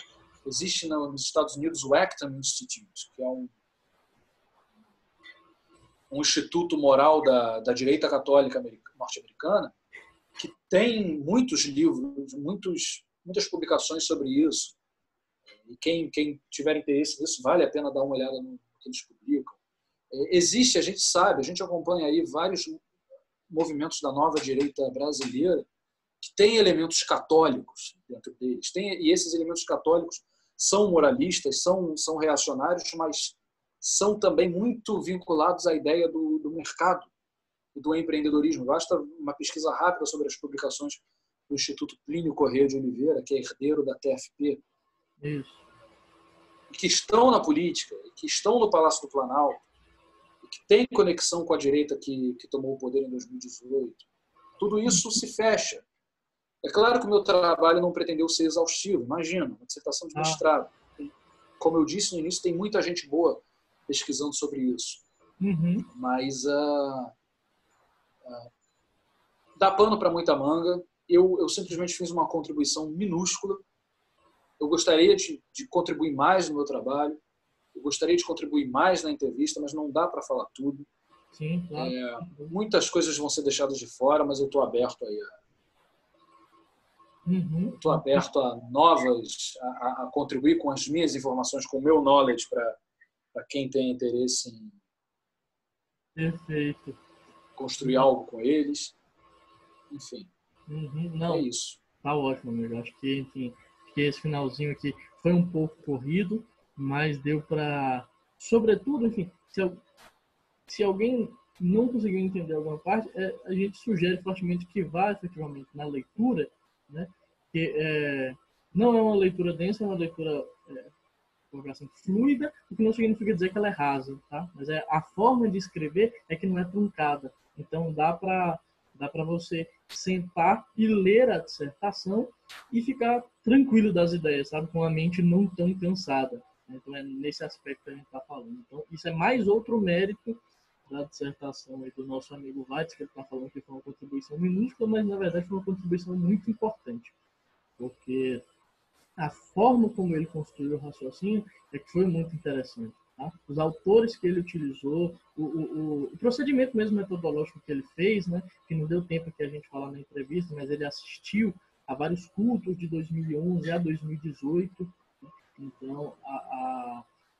Existe nos Estados Unidos o Acton Institute, que é um instituto moral da direita católica norte-americana, que tem muitos livros, muitas publicações sobre isso. E quem tiver interesse nisso, vale a pena dar uma olhada no que eles publicam. Existe, a gente sabe, a gente acompanha aí vários movimentos da nova direita brasileira que têm elementos católicos dentro deles. E esses elementos católicos são moralistas, são reacionários, mas são também muito vinculados à ideia do mercado e do empreendedorismo. Basta uma pesquisa rápida sobre as publicações do Instituto Plínio Corrêa de Oliveira, que é herdeiro da TFP, que estão na política, que estão no Palácio do Planalto, que tem conexão com a direita que tomou o poder em 2018. Tudo isso se fecha. É claro que o meu trabalho não pretendeu ser exaustivo. Imagina, uma dissertação de mestrado. Como eu disse no início, tem muita gente boa pesquisando sobre isso. Mas dá pano para muita manga. Eu simplesmente fiz uma contribuição minúscula. Eu gostaria de contribuir mais no meu trabalho. Eu gostaria de contribuir mais na entrevista, mas não dá para falar tudo. Sim, claro. Muitas coisas vão ser deixadas de fora, mas eu estou aberto aí estou aberto a novas, a contribuir com as minhas informações, com o meu knowledge para quem tem interesse em Perfeito. Construir algo com eles. Enfim, Não, é isso. Tá ótimo, amigo. Acho que, enfim, que esse finalzinho aqui foi um pouco corrido, mas deu para, sobretudo, enfim, se alguém não conseguiu entender alguma parte, a gente sugere fortemente que vá efetivamente na leitura, né? Que não é uma leitura densa, é uma leitura assim, fluida, o que não significa dizer que ela é rasa, tá? Mas a forma de escrever é que não é truncada. Então dá para você sentar e ler a dissertação e ficar tranquilo das ideias, sabe? Com a mente não tão cansada. Então é nesse aspecto que a gente está falando. Então isso é mais outro mérito da dissertação aí do nosso amigo Weitz, que ele está falando que foi uma contribuição minúscula, mas na verdade foi uma contribuição muito importante, porque a forma como ele construiu o raciocínio é que foi muito interessante. Tá? Os autores que ele utilizou, o procedimento mesmo metodológico que ele fez, né, que não deu tempo que a gente falar na entrevista, mas ele assistiu a vários cultos de 2011 a 2018, então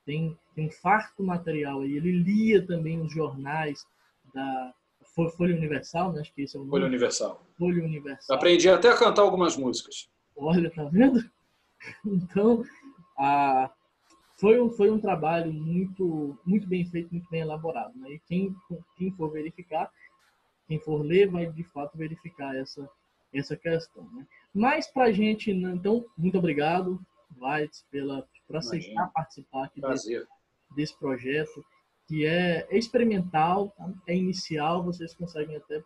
tem um farto material aí. Ele lia também os jornais da Folha Universal, né? Acho que esse é o nome. Folha Universal. Folha Universal. Aprendi até a cantar algumas músicas. Olha, tá vendo? Então, foi um trabalho muito, muito bem feito, muito bem elaborado. Né? E quem for verificar, quem for ler, vai de fato verificar essa questão. Né? Mas para a gente, então, muito obrigado, Weitz, por aceitar participar aqui desse projeto, que é experimental, tá? É inicial, vocês conseguem até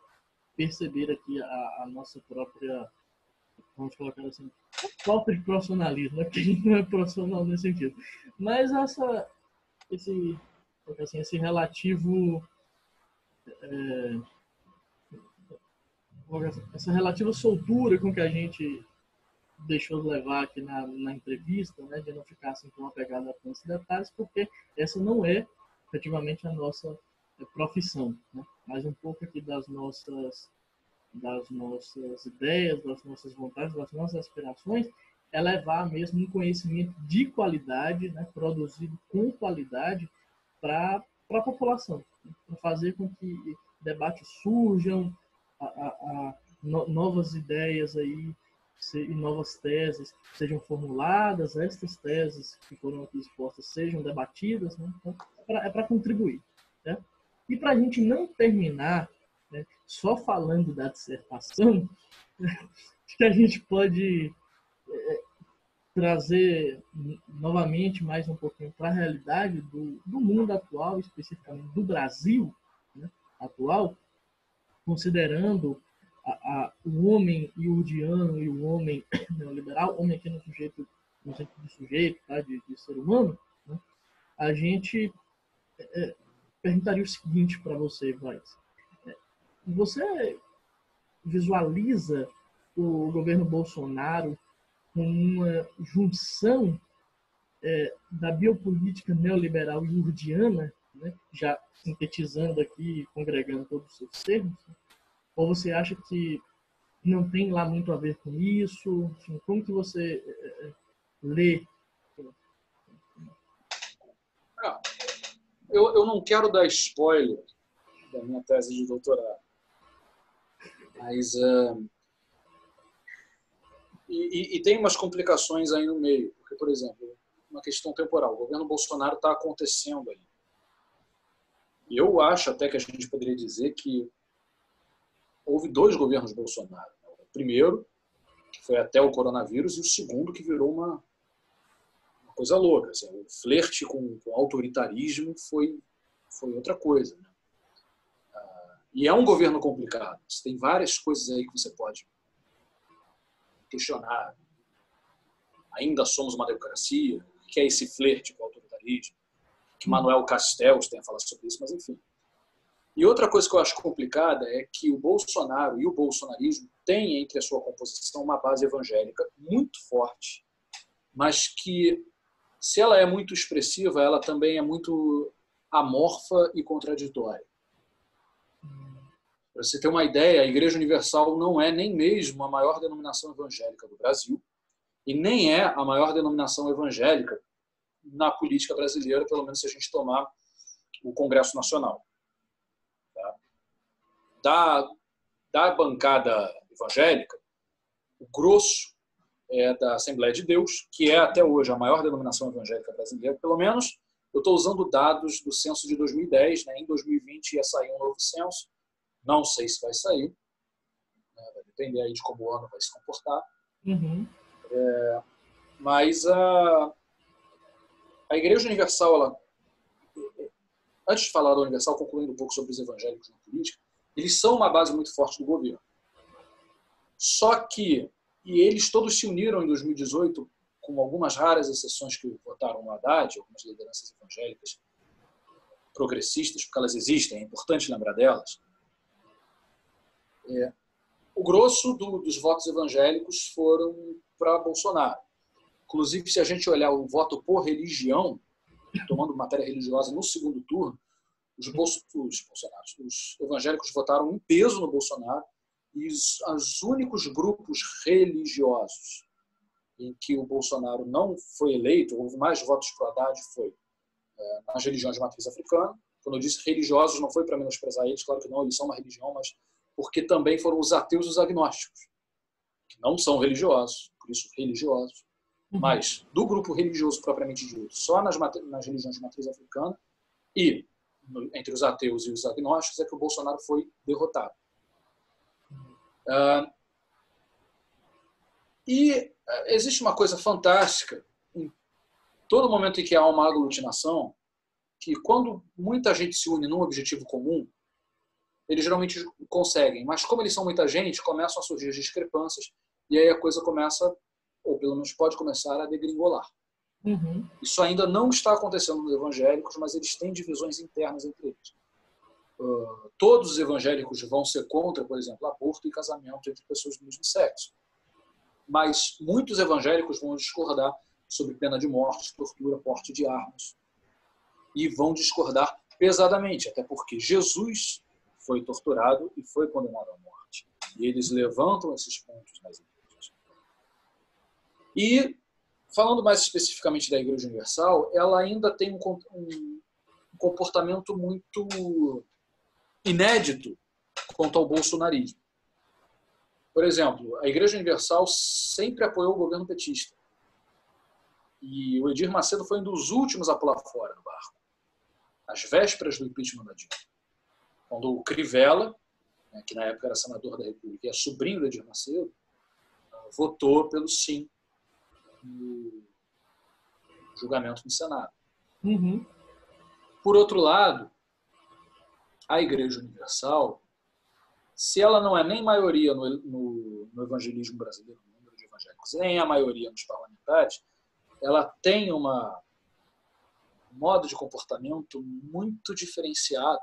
perceber aqui a nossa própria, vamos colocar assim, falta de profissionalismo, né? Porque a gente não é profissional nesse sentido. Mas esse relativo essa relativa soltura com que a gente deixou de levar aqui na entrevista, né, de não ficar assim tão apegado a tantos detalhes, porque essa não é efetivamente a nossa profissão, né? Mas um pouco aqui das nossas ideias, das nossas vontades, das nossas aspirações, é levar mesmo um conhecimento de qualidade, né, produzido com qualidade para a população, né, para fazer com que debates surjam, novas ideias aí e novas teses sejam formuladas, estas teses que foram aqui expostas sejam debatidas, né? Então, é para contribuir. Né? E para a gente não terminar, né, só falando da dissertação, acho que a gente pode trazer novamente mais um pouquinho para a realidade do mundo atual, especificamente do Brasil, né, atual, considerando o homem iurdiano e o homem neoliberal, homem aqui no sentido de sujeito, tá, de ser humano, né, a gente perguntaria o seguinte para você, Vaz. Você visualiza o governo Bolsonaro como uma junção da biopolítica neoliberal iurdiana, né, já sintetizando aqui, congregando todos os seus termos, né? Ou você acha que não tem lá muito a ver com isso? Enfim, como que você lê? Eu não quero dar spoiler da minha tese de doutorado, mas e tem umas complicações aí no meio, porque, por exemplo, uma questão temporal, o governo Bolsonaro está acontecendo aí. E eu acho até que a gente poderia dizer que houve 2 governos Bolsonaro. O primeiro, que foi até o coronavírus, e o segundo, que virou uma coisa louca. Assim, o flerte com autoritarismo foi outra coisa. Né? E é um governo complicado. Tem várias coisas aí que você pode questionar. Ainda somos uma democracia? O que é esse flerte com o autoritarismo? Que Manuel Castells tem a falar sobre isso, mas enfim. E outra coisa que eu acho complicada é que o Bolsonaro e o bolsonarismo têm entre a sua composição uma base evangélica muito forte, mas que, se ela é muito expressiva, ela também é muito amorfa e contraditória. Para você ter uma ideia, a Igreja Universal não é nem mesmo a maior denominação evangélica do Brasil e nem é a maior denominação evangélica na política brasileira, pelo menos se a gente tomar o Congresso Nacional. Da bancada evangélica, o grosso é da Assembleia de Deus, que é até hoje a maior denominação evangélica brasileira. Pelo menos eu estou usando dados do censo de 2010, né? Em 2020 ia sair um novo censo, não sei se vai sair, né? Vai depender aí de como o ano vai se comportar. Uhum. Mas a Igreja Universal, antes de falar da Universal, concluindo um pouco sobre os evangélicos na política, eles são uma base muito forte do governo. Só que, e eles todos se uniram em 2018, com algumas raras exceções que votaram no Haddad, algumas lideranças evangélicas progressistas, porque elas existem, é importante lembrar delas. O grosso dos votos evangélicos foram para Bolsonaro. Inclusive, se a gente olhar o voto por religião, tomando matéria religiosa no segundo turno, os evangélicos votaram em peso no Bolsonaro e os únicos grupos religiosos em que o Bolsonaro não foi eleito, houve mais votos para o Haddad, foi nas religiões de matriz africana. Quando eu disse religiosos, não foi para menosprezar eles, claro que não, eles são uma religião, mas porque também foram os ateus e os agnósticos, que não são religiosos, por isso religiosos. Mas do grupo religioso propriamente dito, só nas religiões de matriz africana e entre os ateus e os agnósticos é que o Bolsonaro foi derrotado. E existe uma coisa fantástica em todo momento em que há uma aglutinação, que quando muita gente se une num objetivo comum, eles geralmente conseguem, mas como eles são muita gente, começam a surgir as discrepâncias e aí a coisa começa, ou pelo menos pode começar a degringolar. Uhum. Isso ainda não está acontecendo nos evangélicos, mas eles têm divisões internas entre eles. Todos os evangélicos vão ser contra, por exemplo, aborto e casamento entre pessoas do mesmo sexo. Mas muitos evangélicos vão discordar sobre pena de morte, tortura, porte de armas. E vão discordar pesadamente, até porque Jesus foi torturado e foi condenado à morte. E eles levantam esses pontos nas igrejas. E, falando mais especificamente da Igreja Universal, ela ainda tem um comportamento muito inédito quanto ao bolsonarismo. Por exemplo, a Igreja Universal sempre apoiou o governo petista. E o Edir Macedo foi um dos últimos a pular fora do barco, às vésperas do impeachment da Dilma. Quando o Crivella, que na época era senador da República e é sobrinho do Edir Macedo, votou pelo sim no julgamento no Senado. Uhum. Por outro lado, a Igreja Universal, se ela não é nem maioria no evangelismo brasileiro, no número de evangélicos, nem a maioria nos parlamentares, ela tem um modo de comportamento muito diferenciado,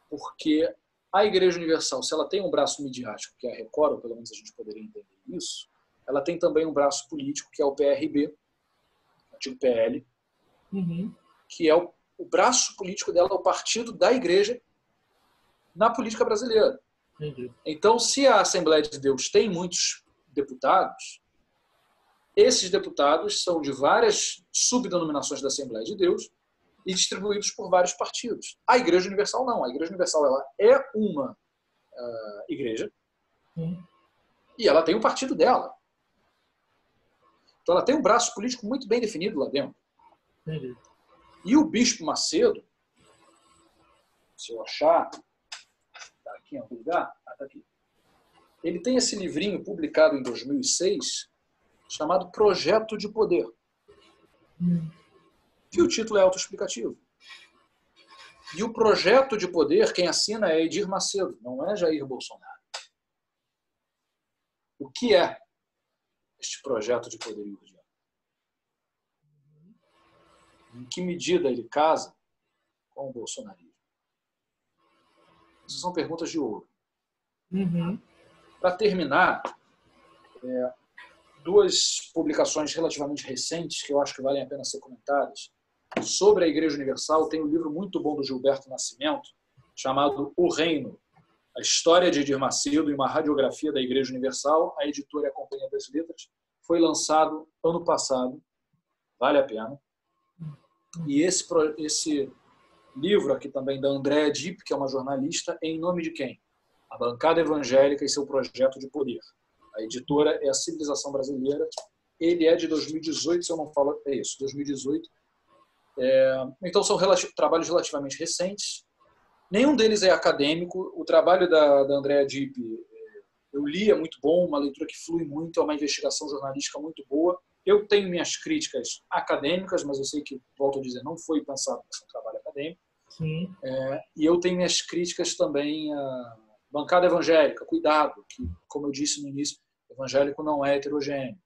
porque a Igreja Universal, se ela tem um braço midiático, que é a Record, ou pelo menos a gente poderia entender isso, ela tem também um braço político, que é o PRB, antigo PL, que é o braço político dela, o partido da Igreja na política brasileira. Entendi. Então, se a Assembleia de Deus tem muitos deputados, esses deputados são de várias subdenominações da Assembleia de Deus e distribuídos por vários partidos. A Igreja Universal não. A Igreja Universal ela é uma igreja e ela tem um partido dela. Então ela tem um braço político muito bem definido lá dentro. Entendi. E o Bispo Macedo, se eu achar, está aqui em algum lugar, está aqui. Ele tem esse livrinho publicado em 2006, chamado Projeto de Poder. E o título é autoexplicativo. E o Projeto de Poder, quem assina é Edir Macedo, não é Jair Bolsonaro. O que é este Projeto de Poder urgente? Em que medida ele casa com o bolsonarismo? Essas são perguntas de ouro. Para terminar, duas publicações relativamente recentes que eu acho que valem a pena ser comentadas. Sobre a Igreja Universal, tem um livro muito bom do Gilberto Nascimento, chamado O Reino, a história de Edir Macedo e uma radiografia da Igreja Universal. A editora é a Companhia das Letras. Foi lançado ano passado. Vale a pena. E esse livro aqui também da Andréa Dipp, que é uma jornalista, Em Nome de Quem? A Bancada Evangélica e seu Projeto de Poder. A editora é a Civilização Brasileira. Ele é de 2018, se eu não falo... É isso, 2018. Então, são trabalhos relativamente recentes. Nenhum deles é acadêmico. O trabalho da Andréa Dipp, eu li, é muito bom, uma leitura que flui muito, é uma investigação jornalística muito boa. Eu tenho minhas críticas acadêmicas, mas eu sei que, volto a dizer, não foi pensado para ser um trabalho acadêmico. Sim. E eu tenho minhas críticas também à bancada evangélica. Cuidado, que, como eu disse no início, evangélico não é heterogêneo,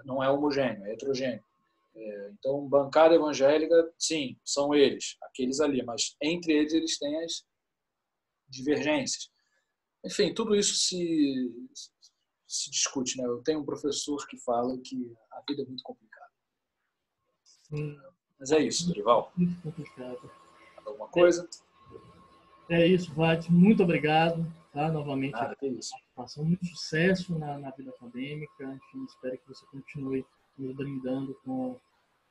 não é homogêneo, é heterogêneo. Então, bancada evangélica, sim, são eles, aqueles ali, mas entre eles têm as divergências. Enfim, tudo isso se discute, né? Eu tenho um professor que fala que a vida é muito complicada. Sim. Mas é isso, Dorival. Muito complicado. Alguma coisa? É isso, Vlad. Muito obrigado. Tá? Novamente, É isso. participação, muito sucesso na vida acadêmica. Enfim, espero que você continue nos brindando com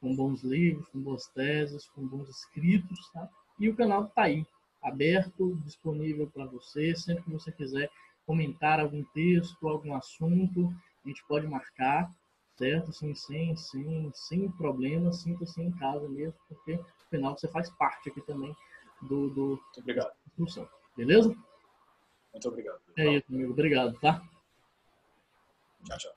bons livros, com boas teses, com bons escritos. Tá? E o canal está aí, aberto, disponível para você. Sempre que você quiser comentar algum texto, algum assunto, a gente pode marcar, certo? Assim, sem problemas, sinta-se em casa mesmo, porque afinal você faz parte aqui também do obrigado. Da discussão. Beleza? Muito obrigado. É isso, amigo. Obrigado, tá? Tchau, tchau.